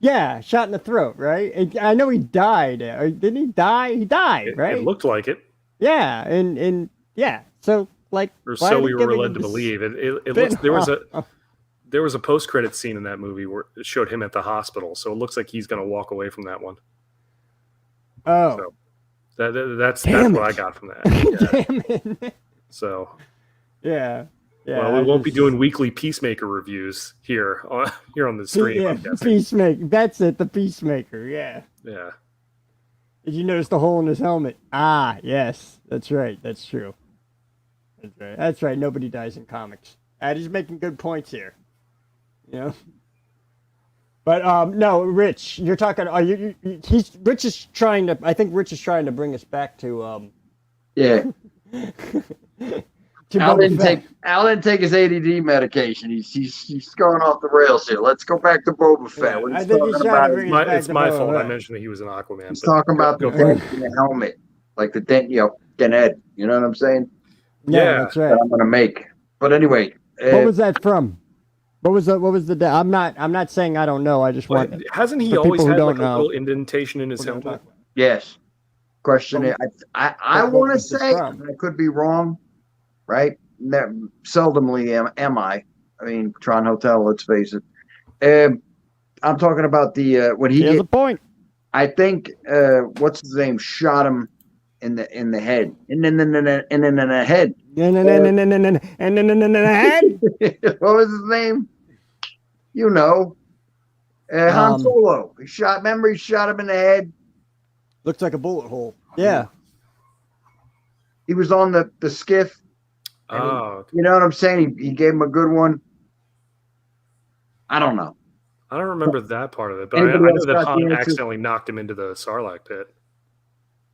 Yeah, shot in the throat, right? I know he died. Didn't he die? He died, right? It looked like it, Yeah, and yeah. So like, or why so are they we were giving led him to this believe. It looks spin? there was a post credit scene in that movie where it showed him at the hospital, so it looks like he's going to walk away from that one. Oh, So that's damn what I it! got from that. Damn it! So Yeah, yeah. well, we I won't be just- doing weekly Peacemaker reviews here on the stream. Yeah, I'm guessing. Peacemaker. That's it. The Peacemaker. Yeah. Yeah. Did you notice the hole in his helmet? Ah, yes. That's right. That's true. That's right. That's right. Nobody dies in comics. He's making good points here. You know. But no, Rich, you're talking. Are he's Rich is trying to. I think Rich is trying to bring us back to Yeah. to Al Boba didn't Fett. take his ADD medication. He's going off the rails here. Let's go back to Boba Fett. Yeah, What I he's think he's talking trying to about bring is us back It's to my Boba fault. I Fett. mentioned that he was an Aquaman. he's but talking about the go for it. dent in the helmet, like the dent, Head. You know what I'm saying? Yeah, Yeah. that's right. That I'm gonna make. But anyway, What was that from? What was the? I'm not saying I don't know. I just But want. hasn't he for always people who had don't like a know, little indentation in his we're gonna helmet? talk about. yes. Question it. I But what want to was this say, from? and I could be wrong, right? Seldomly am I. I mean, Tron Hotel. Let's face it. I'm talking about the when he Here's get. the point. I think what's his name shot him in the head, and then in the head. And then head. What was his name? You know, Han Solo. He shot. Remember, he shot him in the head. Looks like a bullet hole. Yeah. He was on the skiff. Oh, You know what I'm saying? He gave him a good one. I don't know. I don't remember that part of it, but I Anybody know else that got the Han answer? accidentally knocked him into the Sarlacc pit.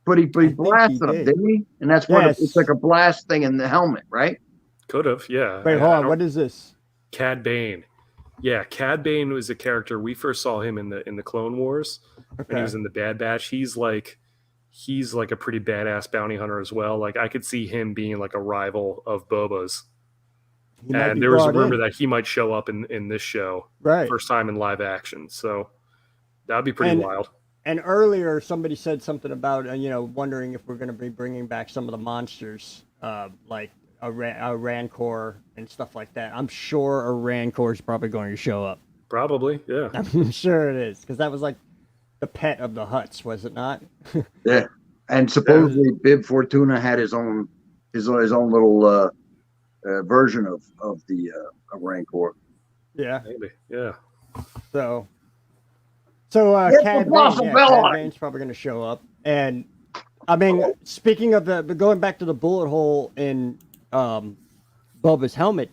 But he think blasted he him, did. didn't he? And that's what Yes. it's like a blast thing in the helmet, right? Could have, yeah. Wait, I hold on. don't- What is this? Cad Bane. Yeah, Cad Bane was a character we first saw him in the Clone Wars when he Okay. was in the Bad Batch. He's like a pretty badass bounty hunter as well. Like I could see him being like a rival of Boba's. He might And be there was a brought rumor in. that he might show up in this show Right. first time in live action. So that'd be pretty And- wild. And earlier, somebody said something about wondering if we're going to be bringing back some of the monsters, like a Rancor and stuff like that. I'm sure a Rancor is probably going to show up. Probably, yeah. I'm sure it is because that was like the pet of the Hutts, was it not? Yeah. And supposedly Bib Fortuna had his own little version of the Rancor. Yeah. Maybe, yeah. So It's Cad a Bane, possibility. Cad Bane's probably going to show up. And I mean, speaking of going back to the bullet hole in Boba's helmet,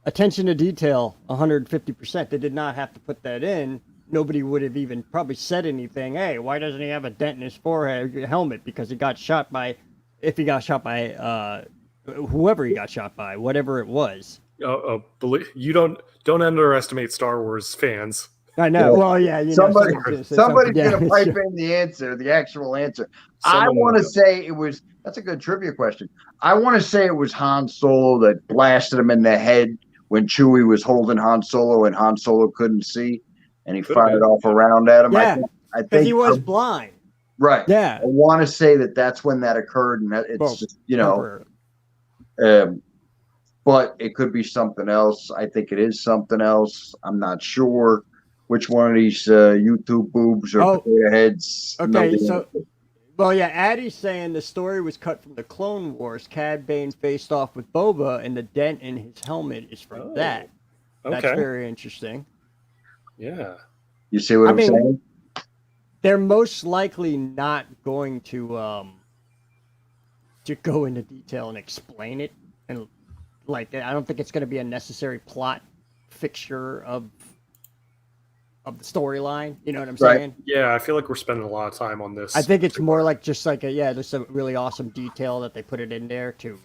attention to detail, 150%. They did not have to put that in. Nobody would have even probably said anything. Hey, why doesn't he have a dent in his forehead helmet? Because he got shot by, if he got shot by whoever he got shot by, whatever it was. You don't underestimate Star Wars fans. I know. Yeah. Well, yeah, Somebody's gonna say somebody's something. gonna Yeah, pipe sure. in the answer, the actual answer. Someone I want to will. say it was. That's a good trivia question. I want to say it was Han Solo that blasted him in the head when Chewie was holding Han Solo and Han Solo couldn't see, and he Could've fired been. off around at him. Yeah, I Because think he was blind. right. Yeah. I want to say that's when that occurred, and that it's Well, just temporary. but it could be something else. I think it is something else. I'm not sure which one of these YouTube boobs or potato heads. Okay, Nobody so- knows. Well, yeah, Addie's saying the story was cut from the Clone Wars. Cad Bane faced off with Boba, and the dent in his helmet is from that. That's Okay. very interesting. Yeah. You see what I I'm mean- saying? They're most likely not going to go into detail and explain it, and like I don't think it's going to be a necessary plot fixture of the storyline. You know what I'm Right. saying? Yeah, I feel like we're spending a lot of time on this. I think it's more like just like just a really awesome detail that they put it in there to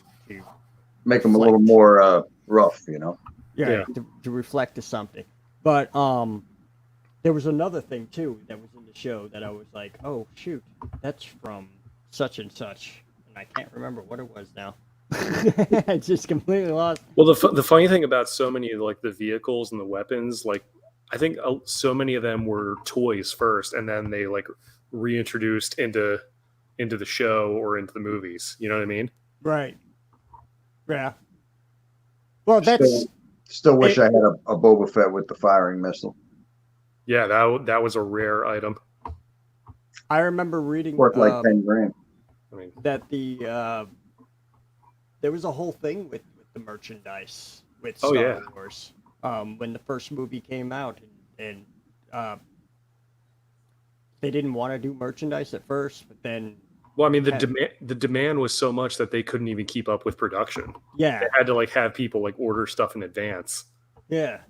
Make them a little more rough, you know. Yeah. to reflect to something. But there was another thing too that was in the show that I was like, oh shoot, that's from such and such, and I can't remember what it was now. I just completely lost. Well, the funny thing about so many of like the vehicles and the weapons, like I think so many of them were toys first, and then they like reintroduced into the show or into the movies. You know what I mean? Right. Yeah. Well, that's still wish I had a Boba Fett with the firing missile. Yeah, that was a rare item. I remember reading Worth like $10,000. I mean, that there was a whole thing with the merchandise with Star Wars when the first movie came out, and they didn't want to do merchandise at first, but then. Well, I mean, the demand was so much that they couldn't even keep up with production. Yeah, they had to like have people like order stuff in advance. Yeah,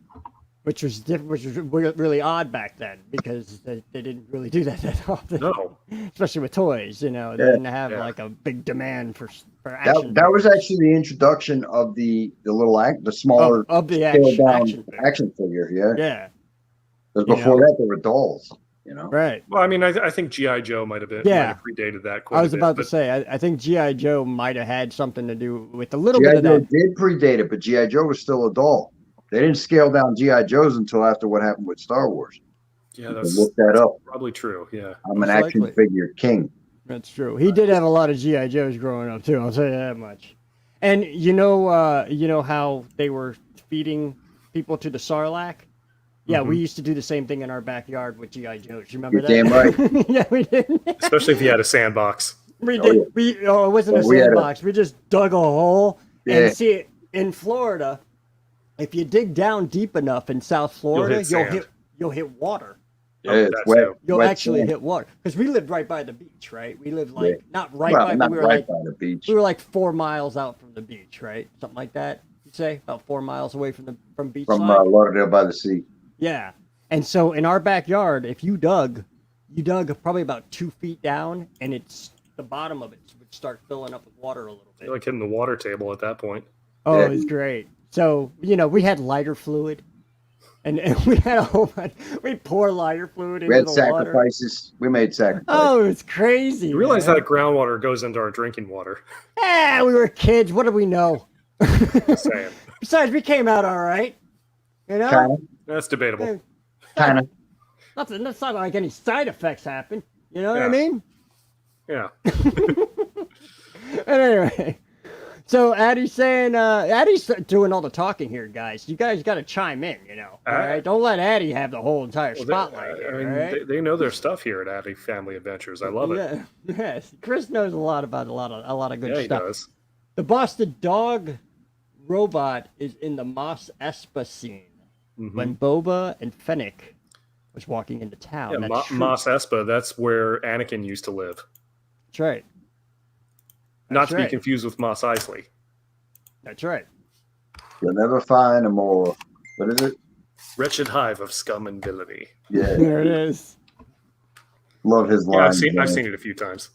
which was really odd back then because they didn't really do that often. No, especially with toys. You know, they didn't have like a big demand for action. That was actually the introduction of the smaller of the action figure. Yeah, yeah. Because before that, they were dolls. You know, right? Well, I mean, I think GI Joe might have predated that. Quite I was about to say, I think GI Joe might have had something to do with a little bit of that. GI Joe did predate it, but GI Joe was still a doll. They didn't scale down GI Joes until after what happened with Star Wars. Yeah, look that up. Probably true. Yeah, I'm an action figure king. That's true. He did have a lot of GI Joes growing up too. I'll tell you that much. And you know how they were feeding people to the Sarlacc. Yeah, we used to do the same thing in our backyard with GI Joes. You remember that? Damn right. Yeah, we did. Especially if you had a sandbox. We did. It wasn't a sandbox. We just dug a hole and see in Florida. If you dig down deep enough in South Florida, you'll hit water. Yeah, it's wet. You'll wet actually sand. hit water because we lived right by the beach, right? We lived not by the beach. We were like 4 miles out from the beach, right? Something like that. You'd say about 4 miles away from beach. From Lauderdale by the sea. Yeah, and so in our backyard, if you dug probably about 2 feet down, and the bottom of it would start filling up with water a little bit. You're like hitting the water table at that point. Oh, it was great. So we had lighter fluid, and we had a whole bunch. We pour lighter fluid into the water. We had sacrifices. We made sacrifices. Oh, it's crazy. You realize that groundwater goes into our drinking water? Yeah, we were kids. What do we know? Just saying. Besides, we came out all right. You know. Kinda. That's debatable. Kind of. That's not like any side effects happen. You know what I mean? Yeah. And anyway, so Addie's doing all the talking here, guys. You guys got to chime in, all right? Don't let Addie have the whole entire spotlight. They know their stuff here at Addie Family Adventures. I love it. Yes, Chris knows a lot about a lot of good stuff. He does. The Boston dog robot is in the Mos Espa scene. When Boba and Fennec was walking into town. Yeah, Mos Espa, that's where Anakin used to live. That's right. Not to be confused with Mos Eisley. That's right. You'll never find a more, what is it? Wretched hive of scum and villainy. Yeah. There it is. Love his line. I've seen it a few times.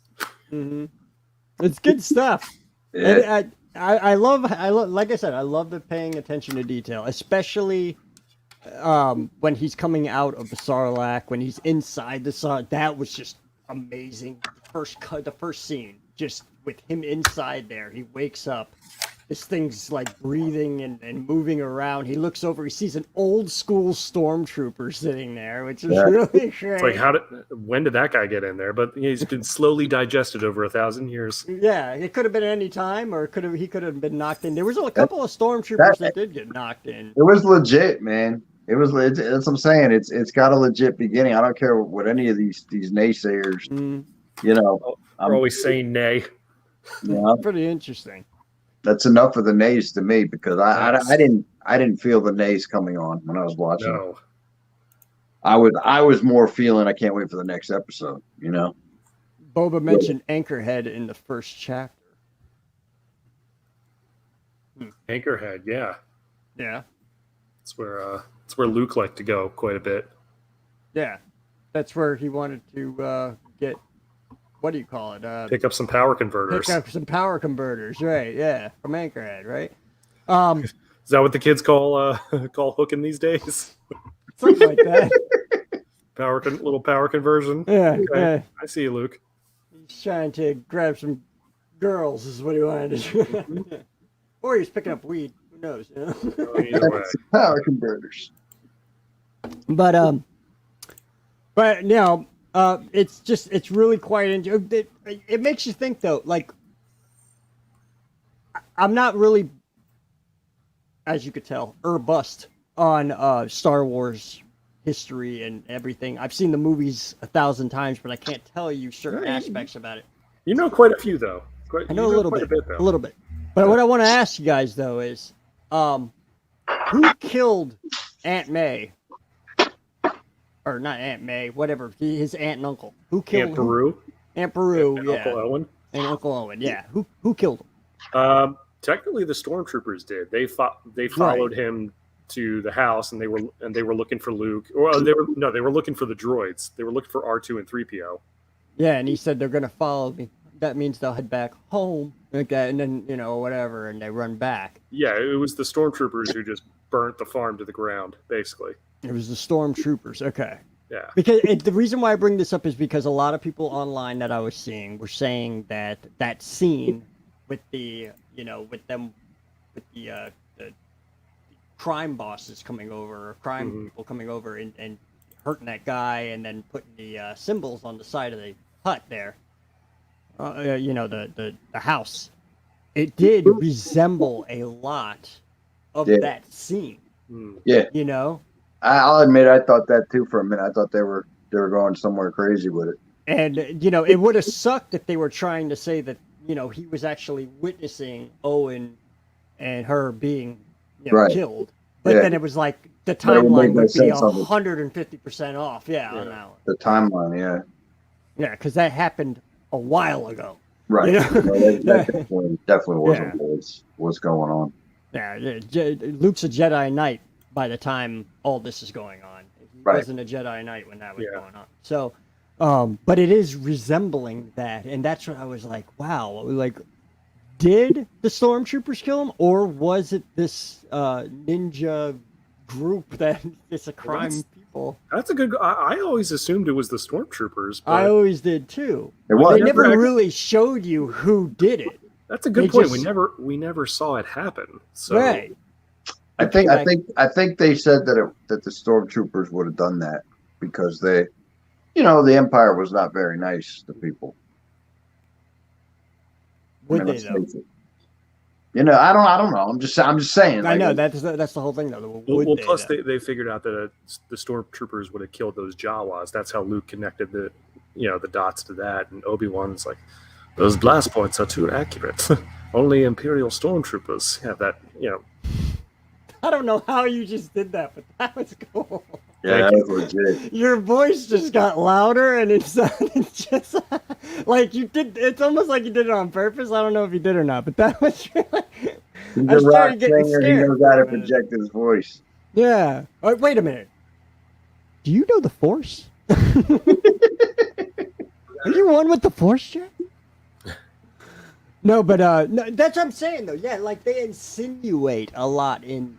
It's good stuff. Yeah. And I love, like I said, I love the paying attention to detail, especially when he's coming out of the Sarlacc, when he's inside the Sarlacc. That was just amazing. The first scene, just with him inside there, he wakes up. This thing's like breathing and moving around. He looks over. He sees an old school stormtrooper sitting there, which is really great. It's like, when did that guy get in there? But he's been slowly digested over 1,000 years. Yeah, it could have been any time, or he could have been knocked in. There was a couple of stormtroopers that did get knocked in. It was legit, man. It was. That's what I'm saying. It's got a legit beginning. I don't care what any of these naysayers. Are always saying nay. Yeah, pretty interesting. That's enough of the nays to me because I didn't feel the nays coming on when I was watching. No. I was more feeling I can't wait for the next episode. Boba mentioned Anchorhead in the first chapter. Anchorhead, yeah. Yeah. It's where Luke liked to go quite a bit. Yeah, that's where he wanted to get. What do you call it? Pick up some power converters. Right? Yeah, from Anchorhead, right? Is that what the kids call hooking these days? Something like that. Little power conversion. Yeah, okay. Yeah. I see you, Luke. He's trying to grab some girls. Is what he wanted to do. Or he's picking up weed. Who knows? Either way. Power converters. But no, it's really quite it makes you think though. Like I'm not really, as you could tell, bust on Star Wars history and everything. I've seen the movies 1,000 times, but I can't tell you certain aspects about it. You know quite a few though. I know a little bit, a little bit. But what I want to ask you guys though is, who killed Aunt May? Or not Aunt May, whatever. His aunt and uncle. Who killed Aunt Beru? Aunt Beru, and yeah. Uncle Owen? And Uncle Owen, yeah. Who killed him? Technically, the stormtroopers did. They followed him to the house, and they were looking for Luke. Or they were looking for the droids. They were looking for R2 and 3PO. Yeah, and he said they're gonna follow me. That means they'll head back home, like that, and then whatever, and they run back. Yeah, it was the stormtroopers who just burnt the farm to the ground, basically. It was the stormtroopers. Okay. Yeah. Because the reason why I bring this up is because a lot of people online that I was seeing were saying that scene with the crime bosses coming over, or crime people coming over and hurting that guy, and then putting the symbols on the side of the hut there. The house. It did resemble a lot of that scene. Yeah. I'll admit I thought that too for a minute. I thought they were going somewhere crazy with it. And it would have sucked if they were trying to say that he was actually witnessing Owen and her being killed. But then it was like the timeline would be 150% off. Yeah, on that one. The timeline, yeah. Yeah, because that happened a while ago. Right. That definitely wasn't what's going on. Yeah, Luke's a Jedi Knight by the time all this is going on. He wasn't a Jedi Knight when that was going on. So, but it is resembling that, and that's what I was like, wow, like, did the stormtroopers kill him, or was it this ninja group that is a crime people? That's a good. I always assumed it was the stormtroopers. But I always did too. They never really showed you who did it. That's a good point. We never saw it happen. So. Right. I think they said that the stormtroopers would have done that because the Empire was not very nice to people. Would they though? I don't know. I'm just saying. I know that's the whole thing though. Plus they figured out that the stormtroopers would have killed those Jawas. That's how Luke connected the dots to that, and Obi-Wan's like, those blast points are too accurate. Only Imperial stormtroopers have that. I don't know how you just did that, but that was cool. Yeah, that was legit. Your voice just got louder, and it sounded just like you did. It's almost like you did it on purpose. I don't know if you did or not, but that was really. He's a rock singer. He knows how to project his voice. Yeah. Oh, wait a minute. Do you know the Force? Are you one with the Force, Jack? No, but no, that's what I'm saying though. Yeah, like they insinuate a lot in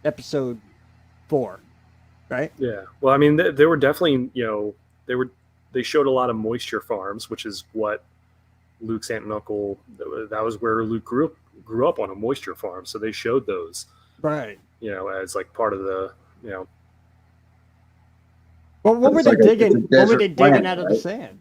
episode 4, right? Yeah. Well, I mean, they were definitely they showed a lot of moisture farms, which is what Luke's aunt and uncle. That was where Luke grew up on a moisture farm. So they showed those, right? As like part of the Well, what were they digging? What were they digging out of the sand?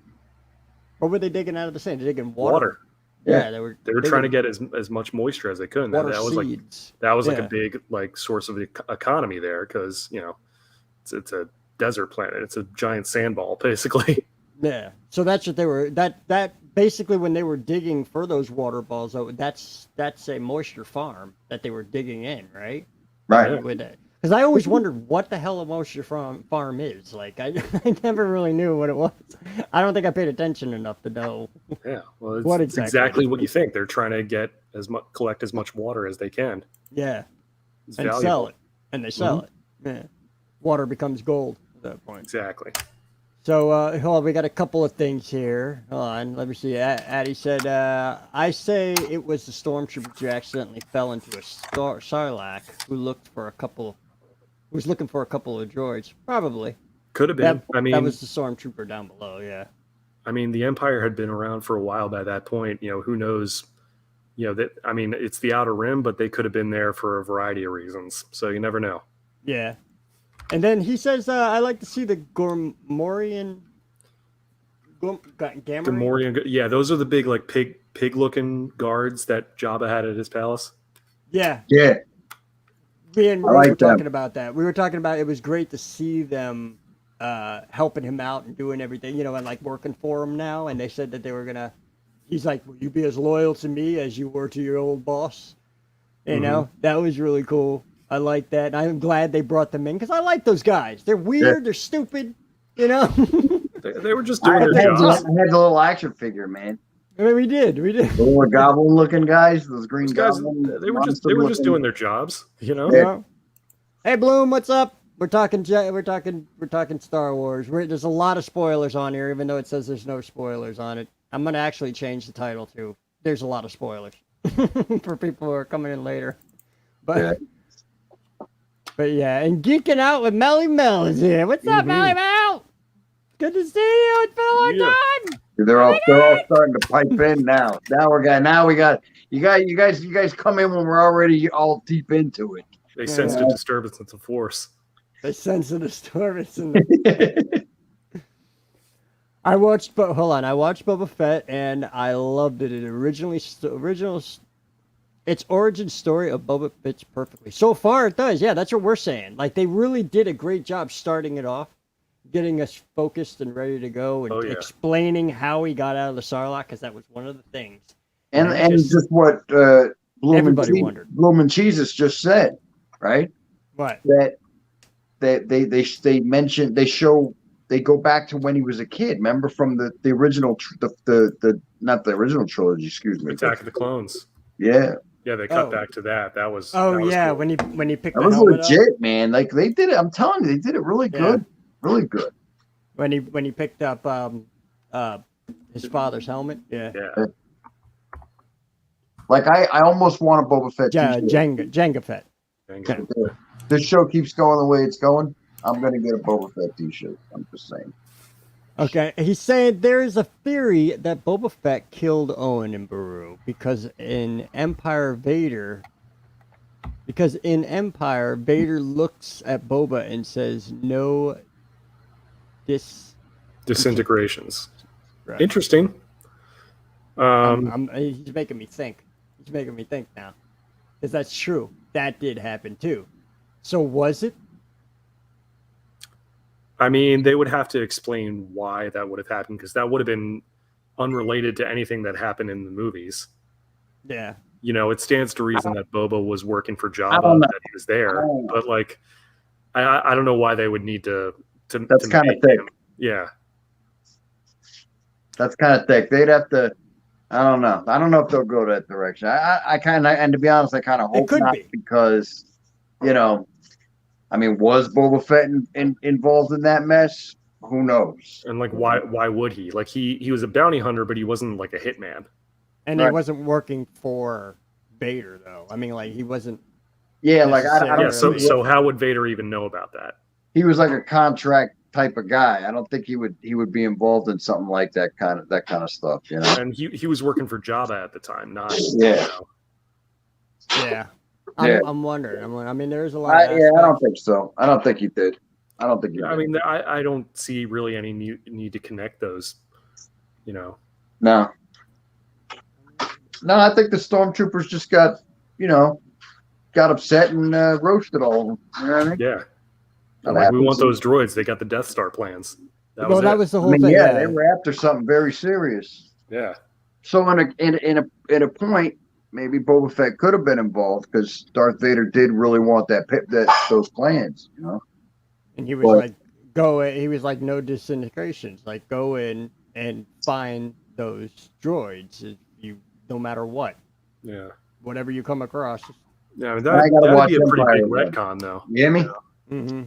What were they digging out of the sand? Digging water. Yeah, they were trying to get as much moisture as they could. That was like a big source of the economy there because it's a desert planet. It's a giant sandball basically. Yeah, so that's what they were. That basically when they were digging for those water balls, that's a moisture farm that they were digging in, right? Right. With it. Because I always wondered what the hell a moisture farm is. Like, I never really knew what it was. I don't think I paid attention enough to know. Yeah, well, it's exactly what you think. They're trying to collect as much water as they can. Yeah, it's and valuable. sell it, and they sell it. Yeah, water becomes gold at that point. Exactly. So, hold on, we got a couple of things here. Hold on, let me see. Addie said, I say it was the stormtroopers who accidentally fell into a sarlacc who was looking for a couple of droids. Probably. Could have been. That was the stormtrooper down below, yeah. I mean, the Empire had been around for a while by that point. Who knows? It's the Outer Rim, but they could have been there for a variety of reasons. So you never know. Yeah. And then he says, "I like to see the Gamorrean." Gamorrean, yeah, those are the big like pig looking guards that Jabba had at his palace. Yeah, Yeah, me and I Ray like were talking them. about that. We were talking about it was great to see them helping him out and doing everything, you know, and like working for him now. And they said that they were gonna. He's like, "Will you be as loyal to me as you were to your old boss?" You know, that was really cool. I like that. I'm glad they brought them in because I like those guys. They're Yeah. weird. They're stupid. You know. They were just I doing had, their the, jobs. I had the little action figure, man. I mean, we did. The little goblin looking guys, those green Those guys, goblin. they were just doing their jobs, you know. Yeah. Hey, Bloom, what's up? We're talking Star Wars. There's a lot of spoilers on here, even though it says there's no spoilers on it. I'm gonna actually change the title to "There's a lot of spoilers" for people who are coming in later. But yeah, and geeking out with Melly Mel is here. What's up, Melly Mel? Good to see you. It's been a long time. They're all starting to pipe in now. Now we got you guys come in when we're already all deep into it. They sensed a disturbance in the force. They sense a disturbance in the I watched Boba Fett and I loved it. It its origin story of Boba fits perfectly. So far it does. Yeah, that's what we're saying. Like they really did a great job starting it off, getting us focused and ready to go and explaining how he got out of the Sarlacc because that was one of the things. And just what everybody wondered. Bloom and Jesus just said, right? What? That they mentioned they go back to when he was a kid. Remember from the original the not the original trilogy, excuse me. Attack of the Clones. Yeah. Yeah, they cut back to that. That was cool. When he picked that the was helmet legit, up. man. Like they did it. I'm telling you, they did it really good. Really good. When he picked up his father's helmet. Yeah. Like I almost want a Boba Fett Jango Fett. This show keeps going the way it's going. I'm gonna get a Boba Fett t-shirt. I'm just saying. Okay, he's saying there is a theory that Boba Fett killed Owen and Beru because in Empire Vader looks at Boba and says no disintegrations. Right. Interesting. He's making me think. He's making me think now. Because that's true. That did happen too. So was it? I mean, they would have to explain why that would have happened because that would have been unrelated to anything that happened in the movies. Yeah. You know, it stands to reason that Boba was working for Jabba, that he was there. But like, I don't know why they would need to That's kind of thick. Yeah. That's kind of thick. They'd have to. I don't know. I don't know if they'll go that direction. I kind of, and to be honest, I kind of hope not because, you know, I mean, was Boba Fett involved in that mess? Who knows? And like, why would he? Like, he was a bounty hunter, but he wasn't like a hitman. And he wasn't working for Vader, though. I mean, like, he wasn't. Yeah, like I don't. So how would Vader even know about that? He was like a contract type of guy. I don't think he would be involved in something like that kind of stuff, you know. And he was working for Jabba at the time, not Yeah. I'm wondering. I mean, there's a lot. I don't think so. I don't think he did. I don't think he did. I mean, I don't see really any need to connect those, you know. No, I think the stormtroopers just got upset and roasted all of them. You know what I mean? Yeah. Like, we want those droids. They got the Death Star plans. That was the whole thing. Yeah, they were after something very serious. Yeah. So in a point, maybe Boba Fett could have been involved because Darth Vader did really want those plans, you know. And he was he was like, no disintegrations. Like, go in and find those droids, no matter what. Yeah. Whatever you come across. Yeah, I mean, that would be a pretty big retcon, though. You hear me? Yeah. Mm-hmm.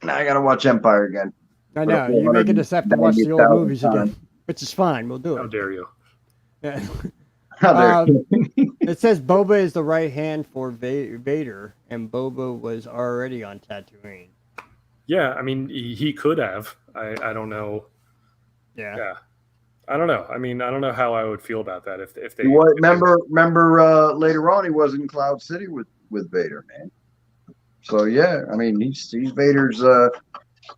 Now I gotta watch Empire again. I know. You're making us have to watch the old movies again, which is fine. We'll do it. How dare you? Yeah. How dare it says Boba is the right hand for Vader, and Boba was already on Tatooine. Yeah, I mean, he could have. I don't know. Yeah. I don't know. I mean, I don't know how I would feel about that if they. Remember later on he was in Cloud City with Vader, man. So yeah, I mean, he's Vader's.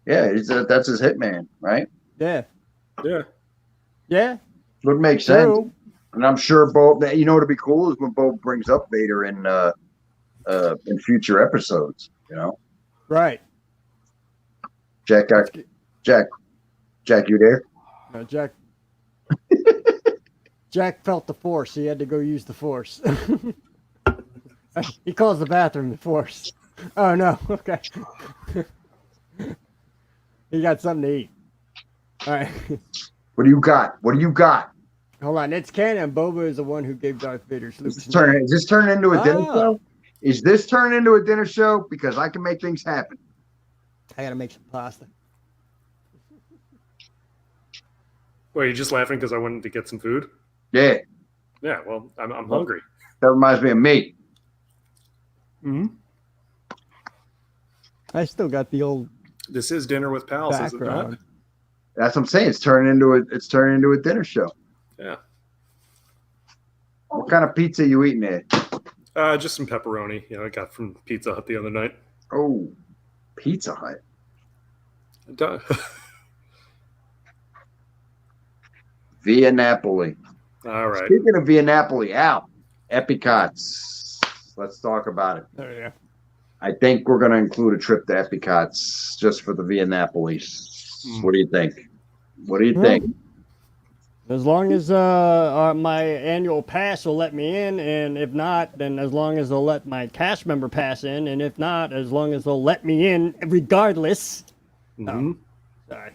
That's his hitman, right? Yeah. Yeah. Yeah. Would make sense. True. And I'm sure Bo. You know, what'd be cool is when Bo brings up Vader in future episodes. You know, Right. Jack, you there? No, Jack. Jack felt the force. He had to go use the force. He calls the bathroom the force. Oh no. Okay. He got something to eat. All right. What do you got? What do you got? Hold on. It's canon. Boba is the one who gave Darth Vader Luke's Is this turning into a dinner Oh. show? Is this turning into a dinner show? Because I can make things happen. I gotta make some pasta. Well, you're just laughing because I wanted to get some food? Yeah, Yeah, well, I'm hungry. that reminds me of me. Mm-hmm. I still got the old This is Dinner with Pals, is it not? background. That's what I'm saying. It's turning into a dinner show. Yeah. What kind of pizza you eating there? Just some pepperoni. I got from Pizza Hut the other night. Oh, Pizza Hut. Duh. Via Napoli. All right. Speaking of Via Napoli, Al, Epicots. Let's talk about it. There you go. I think we're going to include a trip to Epicots just for the Via Napolis. What do you think? What do you think? As long as my annual pass will let me in, and if not, then as long as they'll let my cast member pass in, and if not, as long as they'll let me in, regardless. Mm-hmm. Sorry.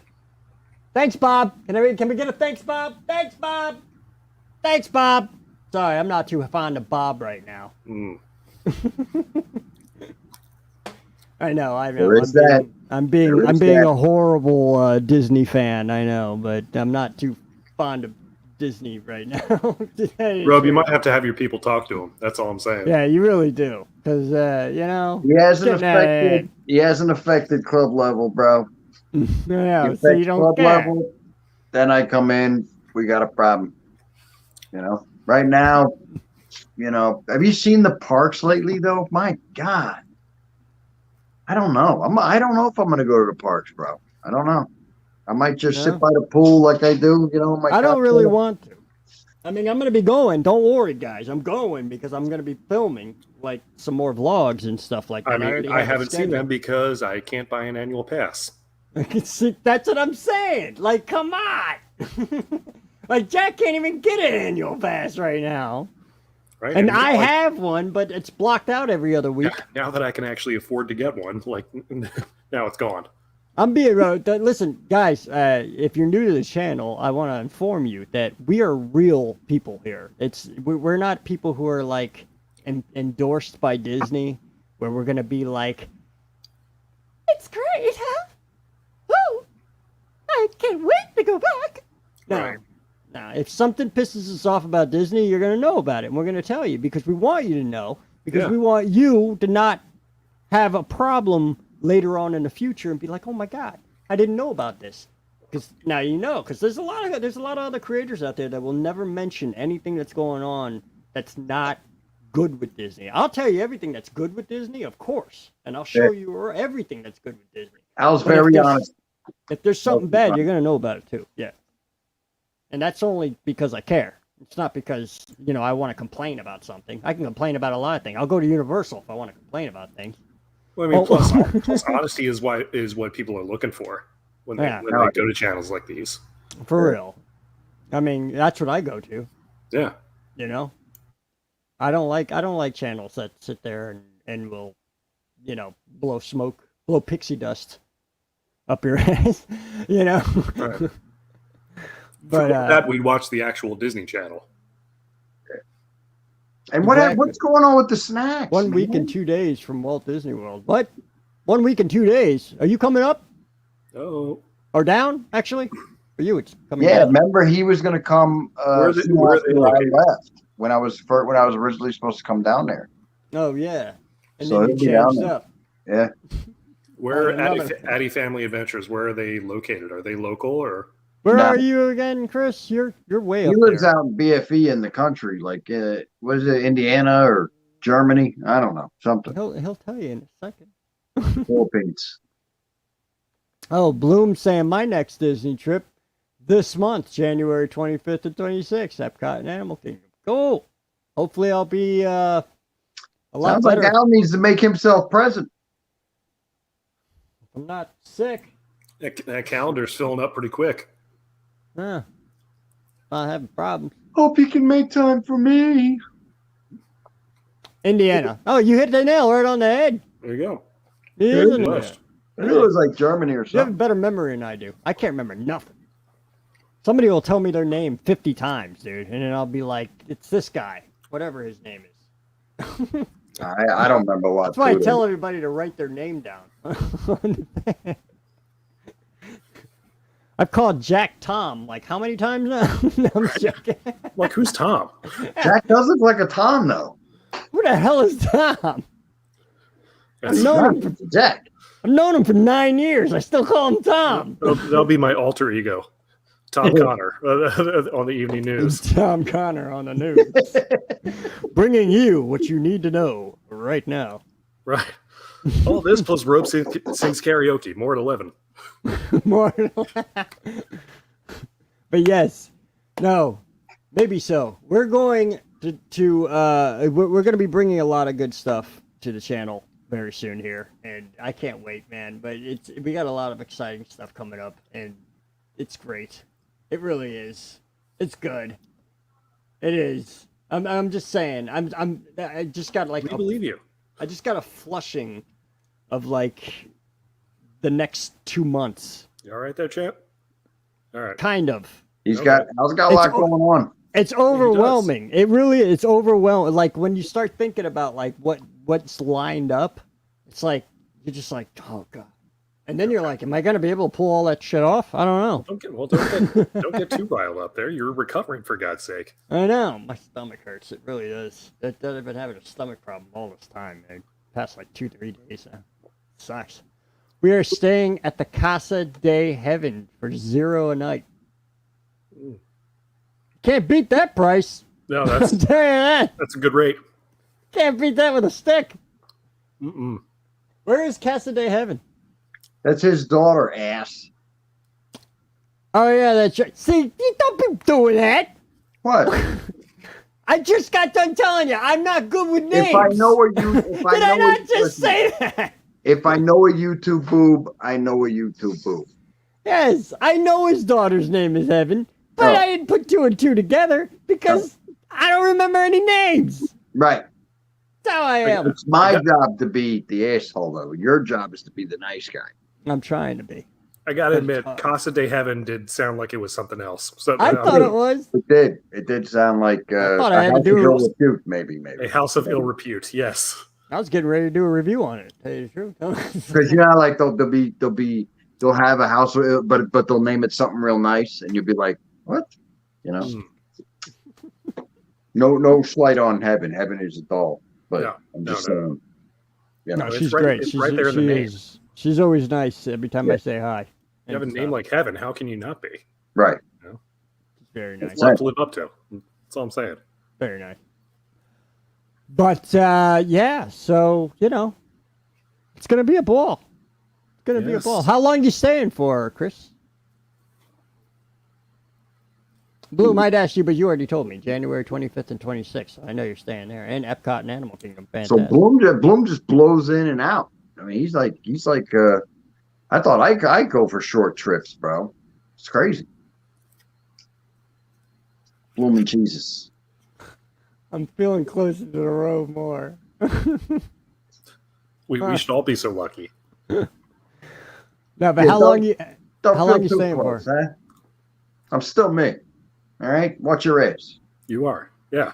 Thanks, Bob. Can we get a thanks, Bob? Thanks, Bob. Thanks, Bob. Sorry, I'm not too fond of Bob right now. Mm. I know. Where is that? I'm being a horrible Disney fan. I know, but I'm not too fond of Disney right now. Rob, you might have to have your people talk to him. That's all I'm saying. Yeah, you really do, because He hasn't affected club level, bro. Yeah, If so you that's don't club care. level, then I come in. We got a problem. Right now. Have you seen the parks lately, though? My God. I don't know. I don't know if I'm going to go to the parks, bro. I don't know. I might just sit by the pool like I do, I don't really want to. I mean, I'm going to be going. Don't worry, guys. I'm going because I'm going to be filming like some more vlogs and stuff like that. I mean, I haven't seen them because I can't buy an annual pass. That's what I'm saying. Like, come on. Like, Jack can't even get an annual pass right now. Right? And I have one, but it's blocked out every other week. Now that I can actually afford to get one, like, now it's gone. I'm being listen, guys. If you're new to the channel, I want to inform you that we are real people here. We're not people who are like endorsed by Disney, where we're gonna be like, it's great, huh? Oh, I can't wait to go back. No. Right. Now, if something pisses us off about Disney, you're going to know about it, and we're going to tell you because we want you to know, because we want you to not have a problem later on in the future and be like, oh my God, I didn't know about this. Because now you know, because there's a lot of other creators out there that will never mention anything that's going on that's not good with Disney. I'll tell you everything that's good with Disney, of course, and I'll show you everything that's good with Disney. Al's very honest. If there's something bad, you're going to know about it too. Yeah. And that's only because I care. It's not because, I want to complain about something. I can complain about a lot of things. I'll go to Universal if I want to complain about things. Well, I mean, plus honesty is what people are looking for when they go to channels like these. For real. I mean, that's what I go to. Yeah. I don't like channels that sit there and will, blow pixie dust up your ass, Right. But that we'd watch the actual Disney Channel. And what's going on with the snacks? 1 week and 2 days from Walt Disney World. What? 1 week and 2 days? Are you coming up? Oh. Or down? Actually, for you, it's coming. Yeah, down. remember he was going to come. Where are they located? I left when I was originally supposed to come down there. Oh yeah, and So then you he'll be down changed there. up. Yeah. Where Addy Family Adventures? Where are they located? Are they local or? Where No. are you again, Chris? You're way He up lives there. out in BFE in the country, like was it Indiana or Germany? I don't know, something. He'll tell you in a second. Philippines. Oh, Bloom saying my next Disney trip this month, January 25th and 26th, Epcot and Animal Kingdom. Cool. Hopefully I'll be a lot Sounds better. like Al needs to make himself present. I'm not sick. That calendar's filling up pretty quick. Huh. Not having problems. Hope you can make time for me. Indiana. Oh, you hit the nail right on the head. There you go. It is in there. West. I knew it was like Germany or You have a something. better memory than I do. I can't remember nothing. Somebody will tell me their name 50 times, dude, and then I'll be like, it's this guy, whatever his name is. I don't remember what. That's why I tell everybody to write their name down. I've called Jack Tom, like, how many times now? No, I'm joking. Like, who's Tom? Jack does look like a Tom, though. Who the hell is Tom? That's- Jack. I've known him for 9 years. I still call him Tom. That'll be my alter ego, Tom Connor, on the evening news. Tom Connor on the news. Bringing you what you need to know right now. Right. All this plus Rope sings karaoke. More at 11. More. But yes, no, maybe so. We're going we're going to be bringing a lot of good stuff to the channel very soon here, and I can't wait, man. But we got a lot of exciting stuff coming up, and it's great. It really is. It's good. It is. I'm just saying. I just got like. We believe you. I just got a flushing of like the next 2 months. You all right there, champ? All right. Kind of. Al's Okay. got a lot going on. It's overwhelming. It really is. It's overwhelming. Like when you start thinking about like what's lined up, it's like you're just like, oh god. And then you're like, am I gonna be able to pull all that shit off? I don't know. Don't get too riled up there. You're recovering, for God's sake. I know. My stomach hurts. It really does. I've been having a stomach problem all this time, man. Past like 2-3 days now. Sucks. We are staying at the Casa de Heaven for $0 a night. Can't beat that price. No, I'll tell you that. that's a good rate. Can't beat that with a stick. Mm-mm. Where is Casa de Heaven? That's his daughter, ass. Oh yeah, that's right. See, you don't be doing that. What? I just got done telling you, I'm not good with names. If I know a you, if Did I know not just say that? If I know a YouTube boob, I know a YouTube boob. Yes, I know his daughter's name is Evan, but Oh. I didn't put 2 and 2 together because I don't remember any names. Right. That's how I am. It's my job to be the asshole, though. Your job is to be the nice guy. I'm trying to be. I gotta admit, Casa de Heaven did sound like it was something else. So, I thought it was. It did. It did sound like I thought I had to do a it. repute, maybe. a house of ill repute. Yes. I was getting ready to do a review on it. To tell you the truth. Because you know, like they'll have a house, but they'll name it something real nice, and you'll be like, what? You know. No slight on Heaven. Heaven is a doll, but No, I'm just no. saying. You know, No, it's she's right- great. it's She's right there in the she name. is. She's always nice every time I Yeah. say hi. You have a name like Heaven. How can you not be? right? Very nice. It's a lot to live up to. That's all I'm saying. Very nice. But yeah, so you know, it's gonna be a ball. It's gonna be a Yes. ball. How long you staying for, Chris? Blue might ask you, but you already told me January 25th and 26th. I know you're staying there, and Epcot and Animal Kingdom. So Fantastic. Bloom just blows in and out. I mean, he's like. I thought I go for short trips, bro. It's crazy. Bloom and Jesus. I'm feeling closer to the road more. We should all be so lucky. No, but Yeah, how long you? Don't How feel long you too staying close, for? Huh? I'm still me. All right, watch your ass. You are. Yeah.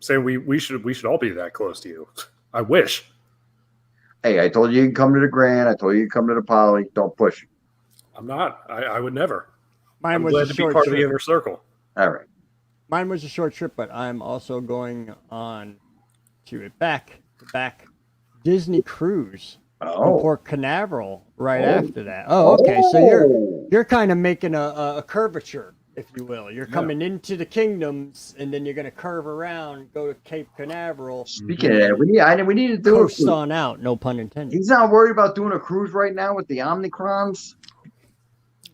Saying we should all be that close to you. I wish. Hey, I told you you can come to the Grand. I told you you can come to the Poly. Don't push. I'm not. I would never. Mine I'm was glad a to be short part of the trip. inner circle. All right. Mine was a short trip, but I'm also going on to a back Disney cruise from Oh. Port Canaveral right Oh. after that. Oh, okay. So you're kind of making a curvature if you will. You're coming into the kingdoms, and then you're going to curve around, go to Cape Canaveral. Speaking of that, we need to do coast it. on out, no pun intended. He's not worried about doing a cruise right now with the Omnicrons.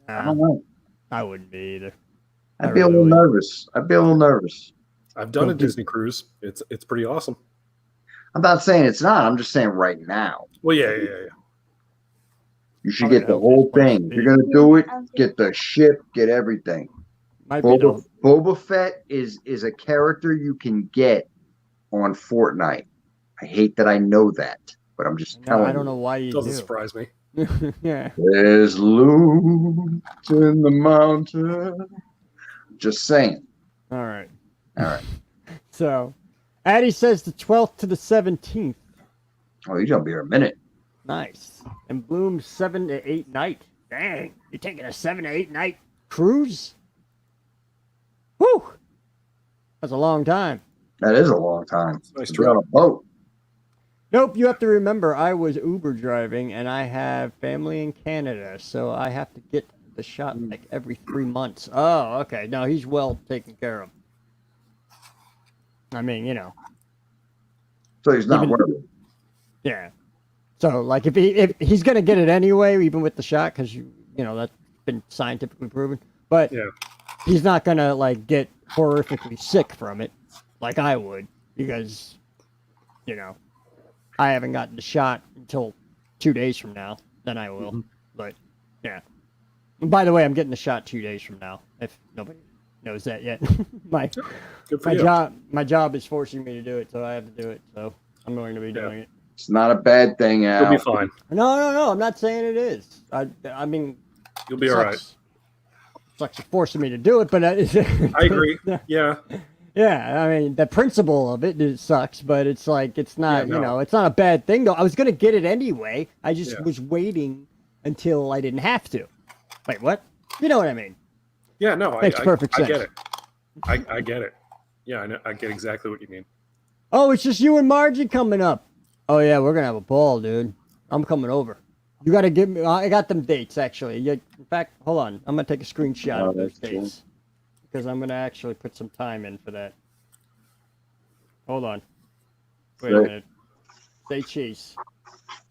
I don't know. I wouldn't be either. I'd be a little nervous. I've done a Disney cruise. It's pretty awesome. I'm not saying it's not. I'm just saying right now. Well, yeah. You should get the whole thing. If you're gonna do it, get the ship, get everything. Boba Fett is a character you can get on Fortnite. I hate that I know that, but I'm just telling you. I don't know why you doesn't surprise me. Yeah. There's loot in the mountain. Just saying. All right. So, Addie says the 12th to the 17th. oh, you're gonna be here a minute. Nice. And Bloom 7 to 8 night. Dang, you're taking a 7 to 8 night cruise? Whew. That's a long time. That is a long time. Nice to be trip. on a boat. Nope, you have to remember I was Uber driving and I have family in Canada, so I have to get the shot like every 3 months. Oh, okay. No, he's well taken care of. I mean, you know. So he's not worried. Yeah. So, like, if he's gonna get it anyway, even with the shot, because you know that's been scientifically proven. But he's not gonna like get horrifically sick from it, like I would, because you know I haven't gotten the shot until 2 days from now. Then I will. But yeah. And by the way, I'm getting the shot 2 days from now. If nobody knows that yet, my job is forcing me to do it, so I have to do it. So I'm going to be doing it. It's not a bad thing, Al. You'll be fine. No. I'm not saying it is. I mean, you'll be all right. Sucks for forcing me to do it, but I agree. Yeah. Yeah, I mean, the principle of it sucks, but it's like, it's not, you know, it's not a bad thing, though. I was going to get it anyway. I just was waiting until I didn't have to. Wait, what? You know what I mean? Yeah, no, Makes perfect sense. I get it. I get it. Yeah, I get exactly what you mean. Oh, it's just you and Margie coming up. Oh, yeah, we're going to have a ball, dude. I'm coming over. You got to give me, I got them dates, actually. In fact, hold on. I'm going to take a screenshot of those dates. Because I'm going to actually put some time in for that. Hold on. Wait a minute. Say cheese.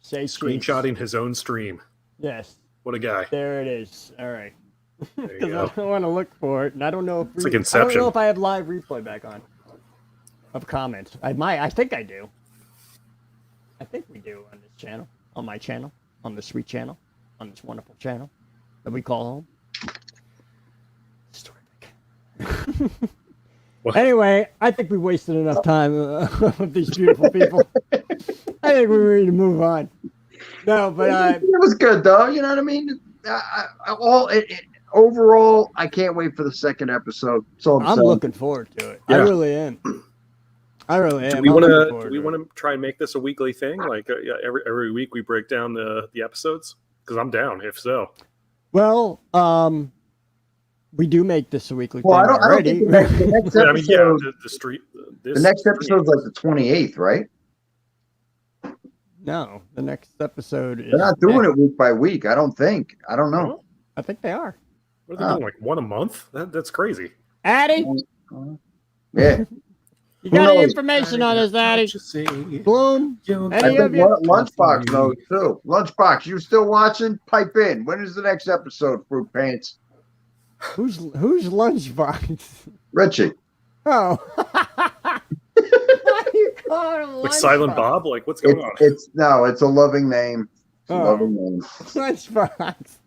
Say cheese. Screenshotting his own stream. Yes. What a guy. There it is. All right. There you Because go. I don't want to look for it, and I don't know if It's like Inception. I don't know if I have live replay back on of comments. I think I do. I think we do on this channel, on my channel, on the sweet channel, on this wonderful channel that we call home. It's terrific. Anyway, I think we wasted enough time with these beautiful people. I think we're ready to move on. No, but it was good though. You know what I mean? Overall, I can't wait for the second episode. So I'm looking forward to it. Yeah. I really am. Do we want to try and make this a weekly thing? Like every week we break down the episodes? Because I'm down. If so, well, we do make this a weekly thing I already. don't think the next episode, the the next episode is like the 28th, right? No, the next episode is. They're not doing it week by week. I don't think. I don't know. I think they are. What are they doing? Like one a month? That's crazy. Addie, Yeah. you got any information on this, Addie? Bloom, I any of think you? Lunchbox knows too. Lunchbox, you still watching? Pipe in. When is the next episode, Fruit Pants? Who's Lunchbox? Richie. Oh. Why are you calling him Like Lunchbox? Silent Bob? Like what's going on? It's a loving name. It's a loving name. Lunchbox.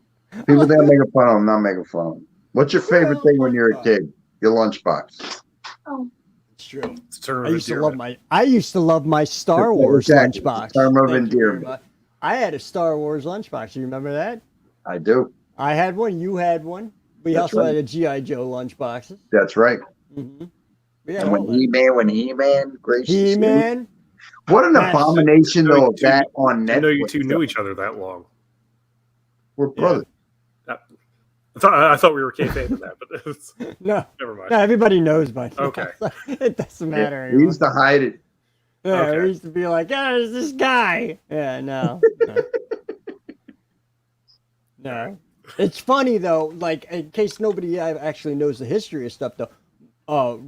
People that making fun of him, not making fun of him. What's your favorite thing when you're a kid? Your lunchbox. Oh, it's true. It's a term I of used to love my Star Wars Exactly. lunchbox. Term of Thank you very endearment. much. I had a Star Wars lunchbox. You remember that? I do. I had one. You had one. We That's also right. had a G.I. Joe lunchboxes. That's right. Mm-hmm. And when He-Man, gracious. He-Man. What an abomination, So though, of that on Netflix. I know you two knew each other that long. We're brothers. I thought we were kayfabe in that, but it's, No. never mind. No, everybody knows by now. Okay. It doesn't matter We anymore. used to hide it. Yeah, Okay. we used to be like, yeah, there's this guy. Yeah, no. No. It's funny though, like in case nobody actually knows the history of stuff though,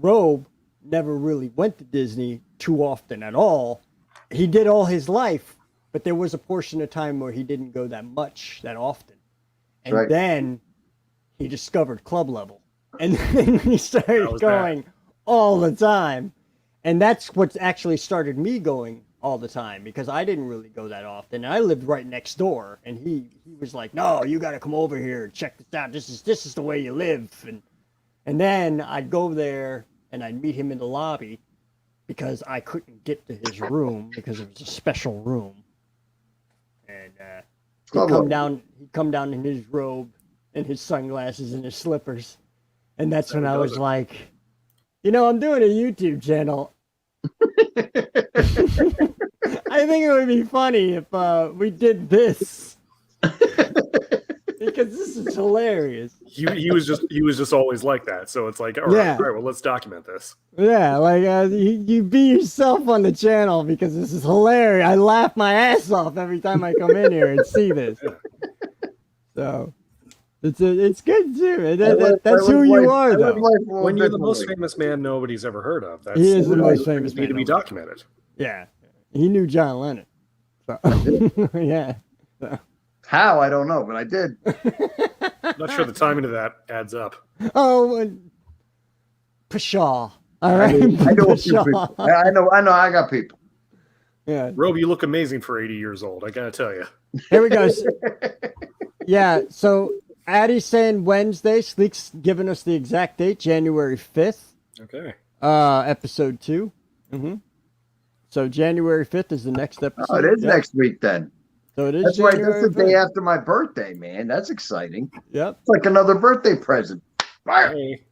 Robe never really went to Disney too often at all. He did all his life, but there was a portion of time where he didn't go that often. And Right. then he discovered Club Level. And then he started going all the time. And that's what actually started me going all the time, because I didn't really go that often. I lived right next door, and he was like, "No, you got to come over here and check this out. This is the way you live." And then I'd go there and I'd meet him in the lobby because I couldn't get to his room because it was a special room. And he'd come down in his robe and his sunglasses and his slippers. And that's when I was like, I'm doing a YouTube channel. I think it would be funny if we did this. Because this is hilarious. He was just always like that. So it's like, all right, well, let's document this. Yeah, like you be yourself on the channel because this is hilarious. I laugh my ass off every time I come in here and see this. So it's good too. That's who you are, though. When you're the most famous man nobody's ever heard of, he is the most famous man to be documented. Yeah, he knew John Lennon. So yeah. So. How? I don't know, but I did. Not sure the timing of that adds up. Oh, pshaw. All right. I know a few people. I know. I got people. Yeah. Robe, you look amazing for 80 years old. I gotta tell you. Here we go. Yeah. So Addie's saying Wednesday. Sleek's giving us the exact date, January 5th. Okay. Episode 2. Mm-hmm. So January 5th is the next episode. Oh, it is next week then. So it is. That's right. That's the day after my birthday, man. That's exciting. Yep. It's like another birthday present. Hey.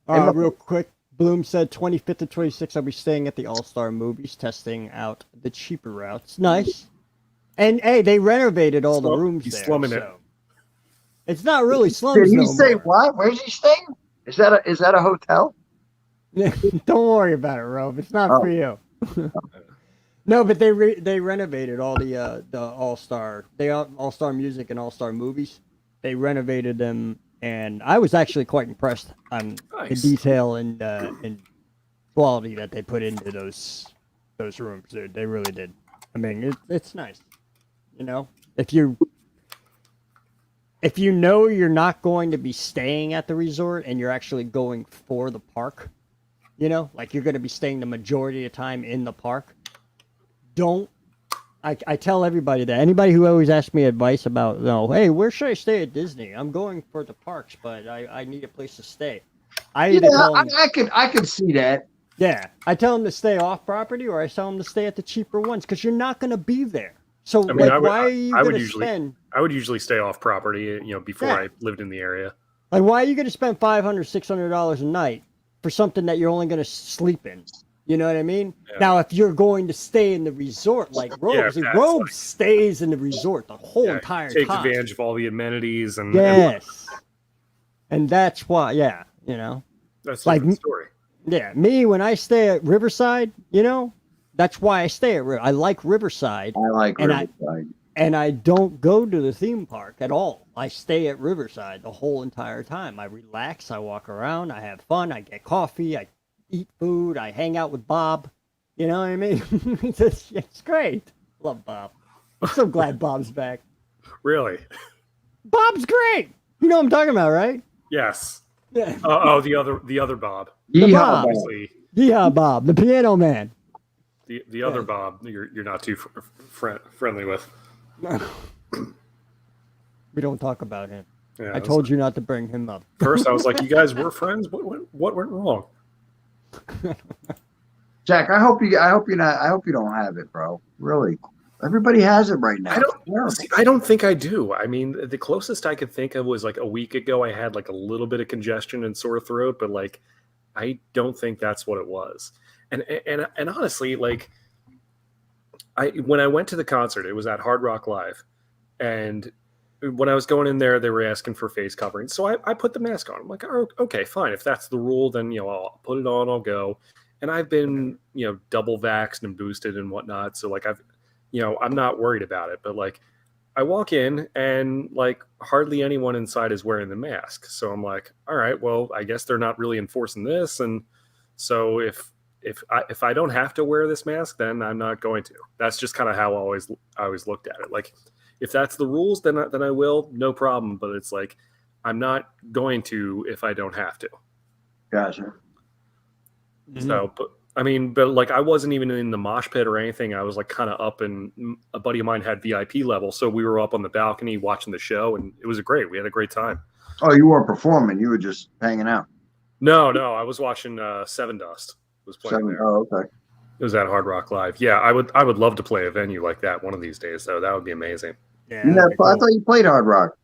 Real quick, Bloom said 25th to 26th. I'll be staying at the All-Star Movies, testing out the cheaper routes. Nice. And hey, they renovated all the rooms he's there. slumming it. It's not really slums. Did he say what? Where's he staying? Is that a hotel? Don't worry about it, Rob. It's not for you. No, but they renovated all the All-Star Music and All-Star Movies. They renovated them, and I was actually quite impressed on the detail and quality that they put into those rooms. Dude, they really did. I mean, it's nice. If you know you're not going to be staying at the resort and you're actually going for the park, like you're going to be staying the majority of the time in the park. I tell everybody that. Anybody who always asks me advice about, hey, where should I stay at Disney? I'm going for the parks, but I need a place to stay. I could see that. Yeah, I tell them to stay off property, or I tell them to stay at the cheaper ones because you're not going to be there. So why are you going to spend? I would usually stay off property, before I lived in the area. Like, why are you going to spend $500, $600 a night for something that you're only going to sleep in? You know what I mean? Yeah. Now, if you're going to stay in the resort, like Robe, Robe stays in the resort the whole entire time. Takes advantage of all the amenities and and that's why, that's like the story. Yeah, me when I stay at Riverside, that's why I stay at Riverside. I like Riverside. And I don't go to the theme park at all. I stay at Riverside the whole entire time. I relax. I walk around. I have fun. I get coffee. I eat food. I hang out with Bob. You know what I mean? It's great. Love Bob. I'm so glad Bob's back. Really? Bob's great. You know what I'm talking about, right? Yes. Yeah. The other Bob. Bob. Yeehaw Bob, the piano man. The other Bob you're not too friendly with. We don't talk about him. Yeah, I told you not to bring him up. First, I was like, "You guys were friends. What went wrong?" Jack, I hope you don't have it, bro. Really, everybody has it right now. I don't think I do. I mean, the closest I could think of was like a week ago. I had like a little bit of congestion and sore throat, but like, I don't think that's what it was. And honestly, like, when I went to the concert, it was at Hard Rock Live, and when I was going in there, they were asking for face covering. So I put the mask on. I'm like, oh, okay, fine. If that's the rule, then, I'll put it on, I'll go. And I've been, double vaxxed and boosted and whatnot. So like I'm not worried about it. But like I walk in and like hardly anyone inside is wearing the mask. So I'm like, all right, well, I guess they're not really enforcing this. And so if I don't have to wear this mask, then I'm not going to. That's just kind of how I always looked at it. Like, if that's the rules, then I will, no problem. But it's like, I'm not going to if I don't have to. Gotcha. So, but like I wasn't even in the mosh pit or anything. I was like kind of up, and a buddy of mine had VIP level, so we were up on the balcony watching the show, and it was great. We had a great time. Oh, you weren't performing; you were just hanging out. No, I was watching Seven Dust was playing there. Oh, okay. It was at Hard Rock Live. Yeah, I would love to play a venue like that one of these days, though. That would be amazing. Yeah, I thought you played Hard Rock.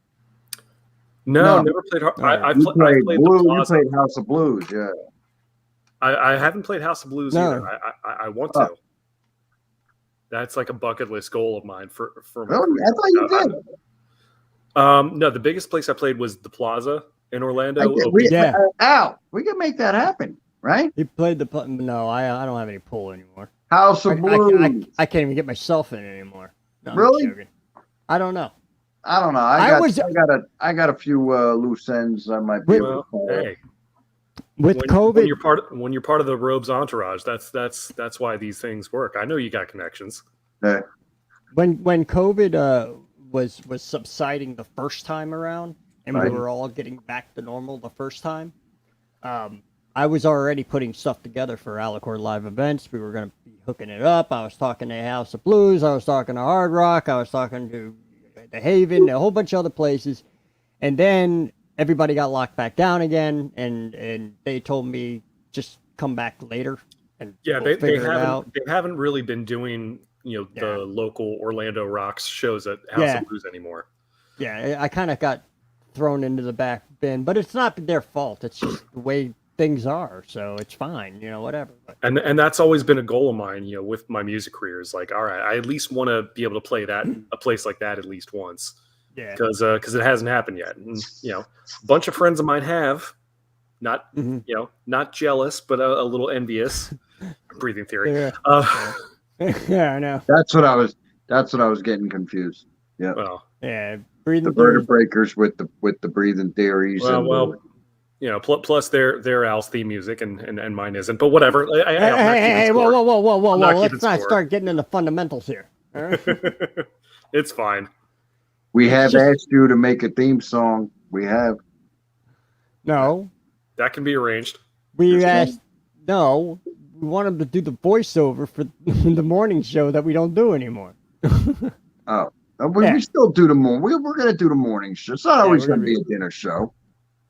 No, never played Hard. I played Blue. You played House of Blues, yeah. I haven't played House of Blues either. I want to. That's like a bucket list goal of mine for. Really? I thought you did. No, the biggest place I played was the Plaza in Orlando. We can make that happen, right? He played the no. I don't have any pull anymore. House of Blues. I can't even get myself in anymore. No, really? I don't know. I got a few loose ends I might be able to play. Hey. With COVID, when you're part of the Robes entourage, that's why these things work. I know you got connections. Yeah. When COVID was subsiding the first time around, and we were all getting back to normal the first time, I was already putting stuff together for Alicorn live events. We were going to be hooking it up. I was talking to House of Blues. I was talking to Hard Rock. I was talking to the Haven, a whole bunch of other places, and then everybody got locked back down again, and they told me just come back later. And they haven't really been doing the local Orlando Rocks shows at House of Blues anymore. Yeah, I kind of got thrown into the back bin, but it's not their fault. It's just the way things are, so it's fine, whatever. But. And that's always been a goal of mine, with my music career. Is like, all right, I at least want to be able to play a place like that at least once. Yeah, because it hasn't happened yet. And, a bunch of friends of mine have, not not jealous, but a little envious. Breathing theory. Yeah. Yeah, I know. That's what I was getting confused. Yeah. Well, yeah, breathing. The vertebrae breakers with the breathing theories. Plus their Al's theme music and mine isn't. But whatever. Hey, whoa! Let's not start getting into fundamentals here. All right? It's fine. We have asked you to make a theme song. We have. No. That can be arranged. We asked. No. We want him to do the voiceover for the morning show that we don't do anymore. We still do the morning. We're going to do the morning show. It's not always going to be a dinner show.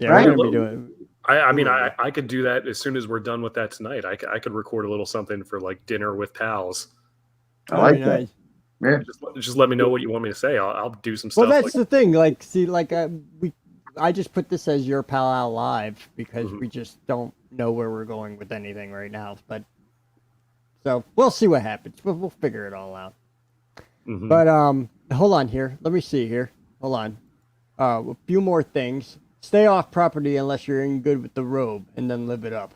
Yeah, right? We're going to be doing it. I could do that as soon as we're done with that tonight. I could record a little something for like dinner with pals. I like that. Nice. Yeah. Just let me know what you want me to say. I'll do some stuff. Well, that's the thing. Like, see, like I just put this as your pal out live because we just don't know where we're going with anything right now. But so we'll see what happens. We'll figure it all out. Mm-hmm. But hold on here. Let me see here. Hold on. A few more things. Stay off property unless you're in good with the robe, and then live it up.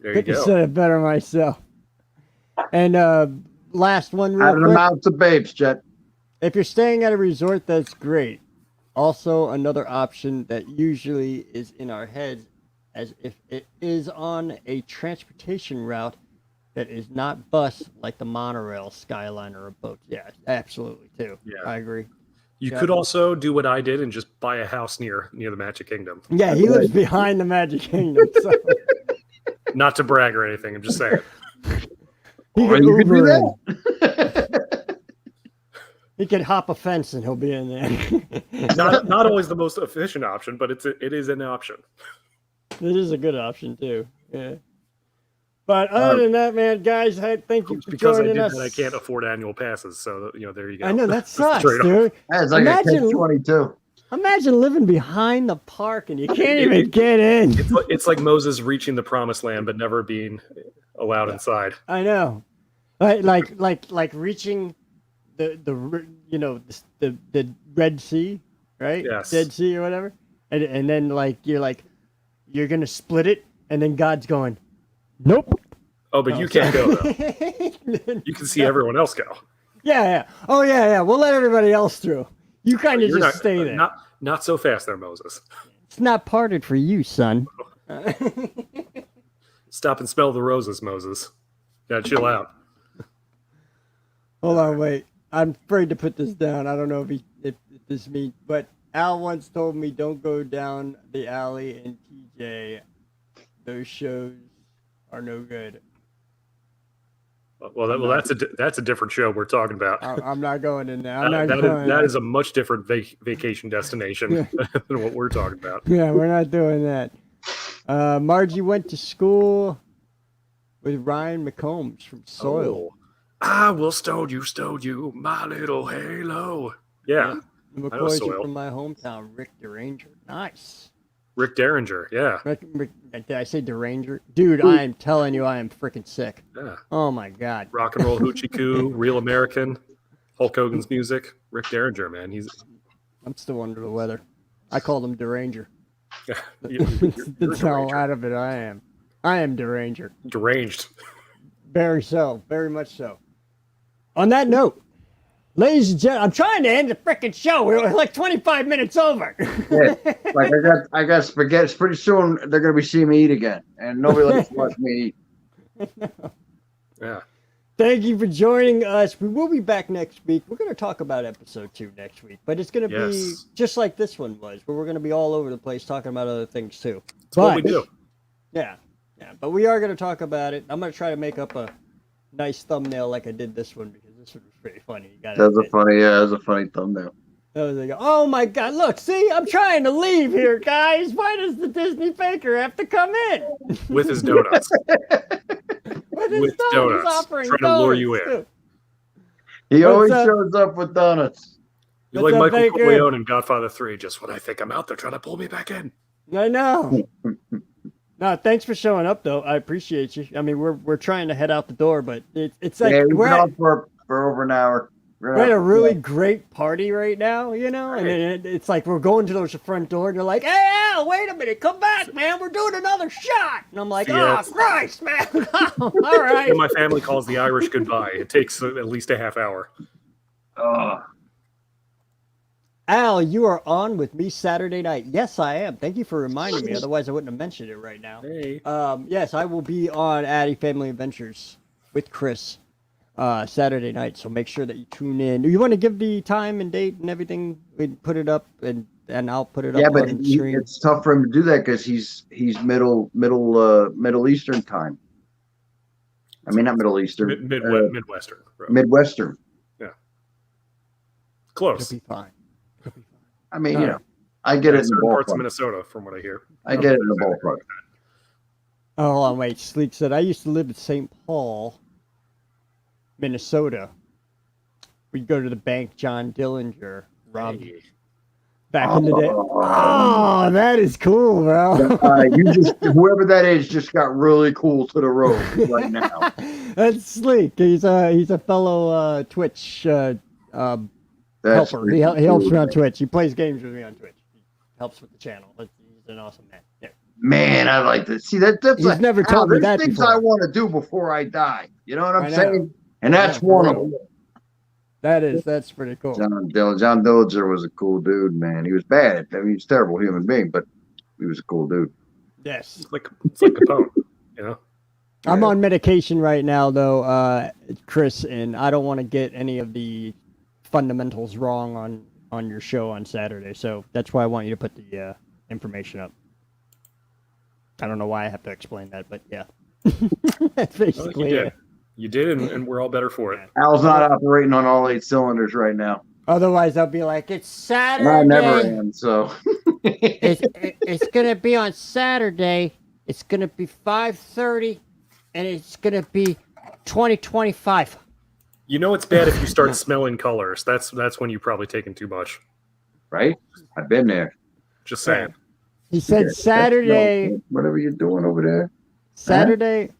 There you go. Said it better myself. And last one real quick. Amounts of babes, Jet. If you're staying at a resort, that's great. Also, another option that usually is in our heads, as if it is on a transportation route that is not bus like the monorail, Skyliner, or boat. Yeah, absolutely, too. Yeah, I agree. You could also do what I did and just buy a house near the Magic Kingdom. Yeah, he lives behind the Magic Kingdom. So. Not to brag or anything. I'm just saying. You can do that. He could hop a fence and he'll be in there. not always the most efficient option, but it is an option. It is a good option too. Yeah. But other than that, man, guys, thank you for joining us. Because I can't afford annual passes, so there you go. I know that sucks, dude. That's like a catch-22. Imagine living behind the park and you can't even get in. It's like Moses reaching the promised land but never being allowed inside. I know, like reaching the Red Sea, right? Yes. Dead Sea or whatever, and then you're gonna split it, and then God's going, nope. Oh, but you can't go though. You can see everyone else go. Yeah. Oh yeah. We'll let everybody else through. You kind of You're just not, stay there. Not so fast there, Moses. It's not parted for you, son. Stop and smell the roses, Moses. Gotta chill out. Hold on, wait. I'm afraid to put this down. I don't know if this means, but Al once told me don't go down the alley in TJ. Those shows are no good. Well, that's a different show we're talking about. I'm not going in there. That is a much different vacation destination than what we're talking about. Yeah, we're not doing that. Margie went to school with Ryan McCombs from Soil. Oh. I will stowed you, my little halo. Yeah. The McCoys are from my hometown, Rick Deranger. Nice. Rick Derringer, yeah. Rick, did I say Deranger? Dude, I am telling you, I am freaking sick. Yeah. Oh my God. Rock and roll hoochie coo, real American, Hulk Hogan's music. Rick Derringer, man. I'm still under the weather. I call him Deranger. You're That's how out of it I am. I am Deranger. Deranged. Very so. Very much so. On that note, ladies and gentlemen, I'm trying to end the freaking show. We're like 25 minutes over. Yeah. Like I got spaghetti. Pretty soon they're gonna be seeing me eat again, and nobody likes to watch me eat. Yeah. Thank you for joining us. We will be back next week. We're going to talk about episode 2 next week, but it's going to be just like this one was, where we're going to be all over the place talking about other things too. That's what we do. Yeah, but we are going to talk about it. I'm going to try to make up a nice thumbnail like I did this one, because this one was pretty funny. That was a funny thumbnail. Oh my God! Look, see, I'm trying to leave here, guys. Why does the Disney Baker have to come in with his donuts? with donuts, trying to lure you in. Too. He always shows up with donuts. You're like Michael Corleone in Godfather 3. Just when I think I'm out, they're trying to pull me back in. I know. No, thanks for showing up, though. I appreciate you. I mean, we're trying to head out the door, but it's like we're out for over an hour. We're at a really great party right now, you know, and it's like we're going to the front door, and you're like, "Hey, Al, wait a minute, come back, man. We're doing another shot." And I'm like, "Oh, Christ, man! All right." What my family calls the Irish goodbye. It takes at least a half hour. Al, you are on with me Saturday night. Yes, I am. Thank you for reminding me. Otherwise, I wouldn't have mentioned it right now. Hey. Yes, I will be on Addy Family Adventures with Chris Saturday night. So make sure that you tune in. Do you want to give the time and date and everything? We put it up and I'll put it up. Yeah, but it's tough for him to do that because he's Middle Eastern time. I mean, not Middle Eastern. Midwestern. Bro. Midwestern. Yeah. Close. It'll be fine. I mean, you know, I get it in the ballpark. Parts of Minnesota, from what I hear. I get it in the ballpark. Oh, hold on, wait. Sleek said, I used to live in St. Paul, Minnesota. We'd go to the bank, John Dillinger, Rob. Back in the day. Oh, that is cool, bro. Whoever that is just got really cool to the road right now. That's Sleek. He's a fellow Twitch helper. He helps me on Twitch. He plays games with me on Twitch. He helps with the channel. He's an awesome man. Yeah. Man, I like to see that. That's He's never told me that things before. I want to do before I die. You know what I'm saying? And that's one of them. That's pretty cool. John Dillinger was a cool dude, man. He was bad. I mean, he was a terrible human being, but he was a cool dude. Yes. It's like Capone, you know? I'm on medication right now, though, Chris, and I don't want to get any of the fundamentals wrong on your show on Saturday. So that's why I want you to put the information up. I don't know why I have to explain that, but yeah. That's basically it. You did, and we're all better for it. Al's not operating on all 8 cylinders right now. Otherwise, I'll be like, it's Saturday. I never am, so. it's going to be on Saturday. It's going to be 5:30, and it's going to be 2025. You know it's bad if you start smelling colors. That's when you've probably taken too much. Right? I've been there. Just saying. He said Saturday. Whatever you're doing over there. Saturday. Huh?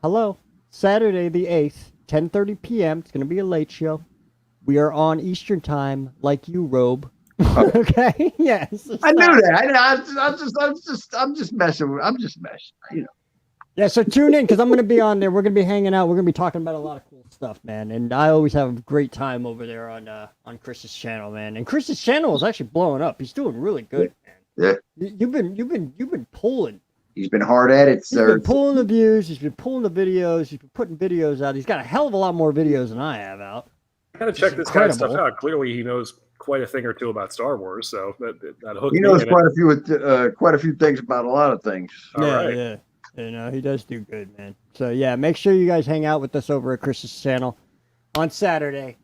Hello. Saturday the 8th, 10:30 p.m. It's going to be a late show. We are on Eastern time, like you, Robe. Okay. Yes. I knew that. I'm just messing with. I'm just messing. You know. Yeah, so tune in because I'm going to be on there. We're going to be hanging out. We're going to be talking about a lot of cool stuff, man. And I always have a great time over there on Chris's channel, man. And Chris's channel is actually blowing up. He's doing really good, man. Yeah. You've been pulling. He's been hard at it, He's sir. been pulling the views. He's been pulling the videos. He's been putting videos out. He's got a hell of a lot more videos than I have out. I gotta check this guy's stuff out. Clearly, he knows quite a thing or two about Star Wars, so that hooked He me knows in quite a few things about a lot of things. Yeah. You know, he does do good, man. So, yeah, make sure you guys hang out with us over at Chris's channel on Saturday,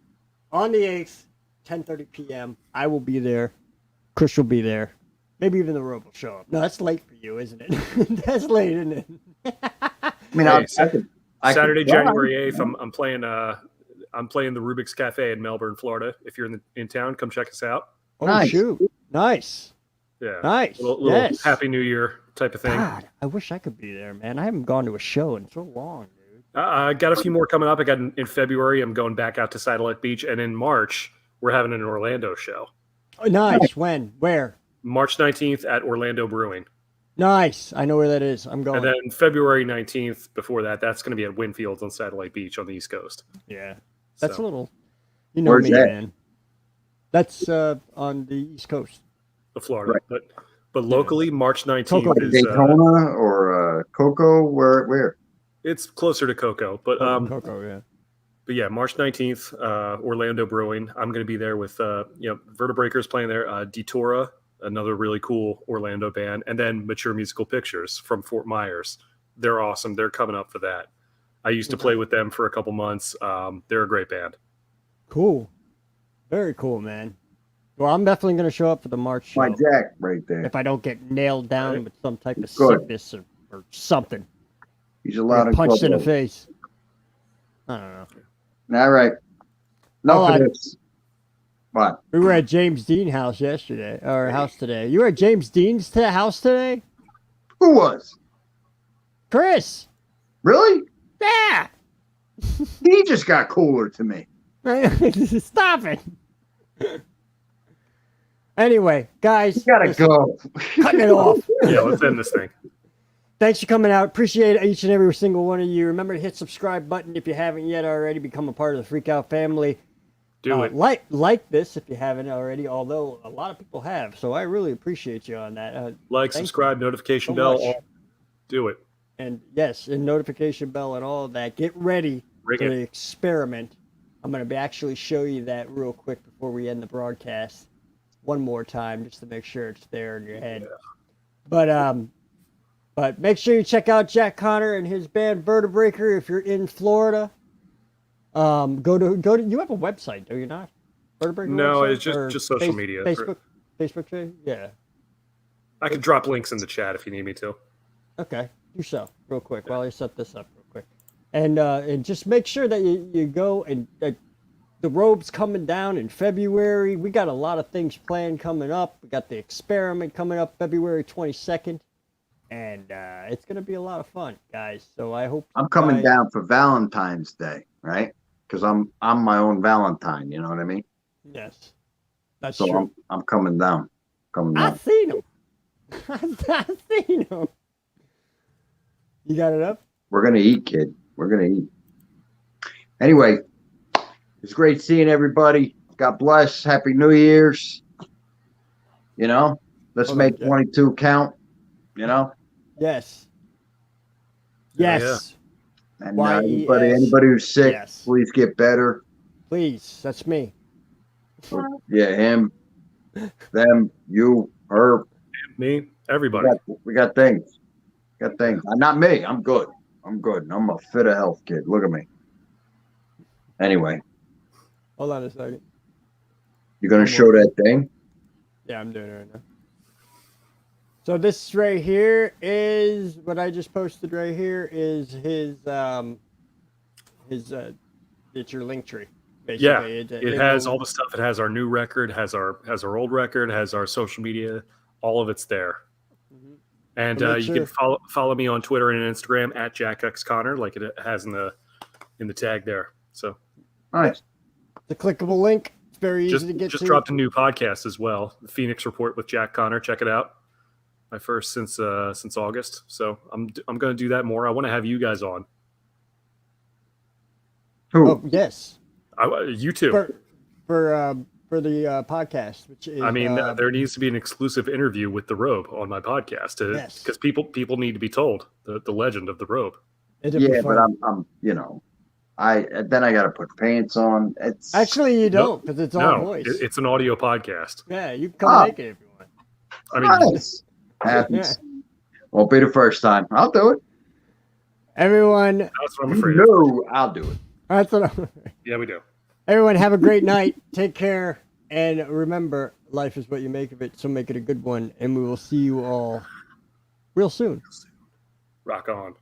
on the 8th, 10:30 p.m. I will be there. Chris will be there. Maybe even the Robe will show up. No, that's late for you, isn't it? That's late, isn't it? I mean, Saturday, January 8th, I'm playing the Rubik's Cafe in Melbourne, Florida. If you're in town, come check us out. Oh, Nice. shoot. Nice. Yeah. Nice. Little yes. Happy New Year type of thing. God, I wish I could be there, man. I haven't gone to a show in so long, dude. I got a few more coming up. I got in February, I'm going back out to Satellite Beach. And in March, we're having an Orlando show. Oh, nice. When? Where? March 19th at Orlando Brewing. Nice. I know where that is. I'm going. And then February 19th, before that, that's going to be at Winfields on Satellite Beach on the East Coast. Yeah. That's So, a little, you know Where's me, that? man. That's on the East Coast. the Florida. Right. But locally, March 19th Cocoa. is Daytona or Cocoa? Where? it's closer to Cocoa. But Cocoa, yeah. But yeah, March 19th, Orlando Brewing. I'm going to be there with Vertebreakers playing there, Detora, another really cool Orlando band, and then Mature Musical Pictures from Fort Myers. They're awesome. They're coming up for that. I used to play with them for a couple months. They're a great band. Cool. Very cool, man. Well, I'm definitely going to show up for the March show. My Jack right there. If I don't get nailed down Right. with some type of Good. sickness or something. He's allowed Get punched in the club. face. I don't know. All right. Enough Oh, of this. What? We were at James Dean house yesterday, or house today. You were at James Dean's house today? Who was? Chris. Really? Yeah. He just got cooler to me. Stop it. Anyway, guys. You gotta listen, go. Cutting it off. Yeah, let's end this thing. Thanks for coming out. Appreciate each and every single one of you. Remember to hit subscribe button if you haven't yet already. Become a part of the Freak Out family. Do it. Like this if you haven't already, although a lot of people have. So I really appreciate you on that. Like, thank subscribe, notification so bell. much. All. Do it. And yes, and notification bell and all of that. Get ready Ring for it. the experiment. I'm going to actually show you that real quick before we end the broadcast. One more time just to make sure it's there in your head. But make sure you check out Jack Connor and his band Vertebreaker if you're in Florida. Go to you have a website, do you not? Vertebreaker No, website? it's Or just social media. Facebook page? Yeah. I can drop links in the chat if you need me to. Okay. Do so real quick while I set this up real quick. And just make sure that you go and the robe's coming down in February. We got a lot of things planned coming up. We got the experiment coming up February 22nd. And it's going to be a lot of fun, guys. So I hope I'm coming down for Valentine's Day, right? Because I'm my own Valentine. You know what I mean? Yes. That's So true. I'm coming down. Coming I down. seen him. I seen him. You got it up? We're gonna eat, kid. We're gonna eat. Anyway, it's great seeing everybody. God bless. Happy New Year's. You know, let's Hold make on, Jack. 22 count. You know, Yes. Yeah, Yes. and YES. anybody who's sick, Yes. please get better. Please. That's me. Yeah, him, them, you, her. Me, everybody. We got things. Got things. Not me. I'm good. I'm a fit of health kid. Look at me. Anyway, Hold on a second. you're gonna show that thing. Yeah, I'm doing it right now. So this right here is what I just posted right here is his it's your link tree. Basically. Yeah, it has will- all the stuff. It has our new record, has our old record, has our social media. All of it's there. Mhm. And So make you can sure- follow me on Twitter and Instagram at JackXConnor, like it has in the tag there. So Nice. It's a clickable link. It's very easy just to get just to. dropped a new podcast as well, the Phoenix Report with Jack Connor. Check it out. My first since August. So I'm going to do that more. I want to have you guys on. Who? Oh yes, You too. For the podcast, which is I mean, there needs to be an exclusive interview with the robe on my podcast because people need to be told the legend of the robe. Yeah, but I'm I got to put pants on. It's actually you don't because it's all voice. It's an audio podcast. Yeah, you can come naked if you want. I mean, nice. Happens. Won't be the first time. I'll do it. Everyone, that's what I'm afraid of. No, I'll do it. That's what yeah, we do. Everyone, have a great night. Take care. And remember, life is what you make of it, so make it a good one. And we will see you all real soon. Rock on.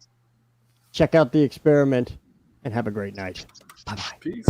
Check out the experiment and have a great night. Bye-bye. Peace.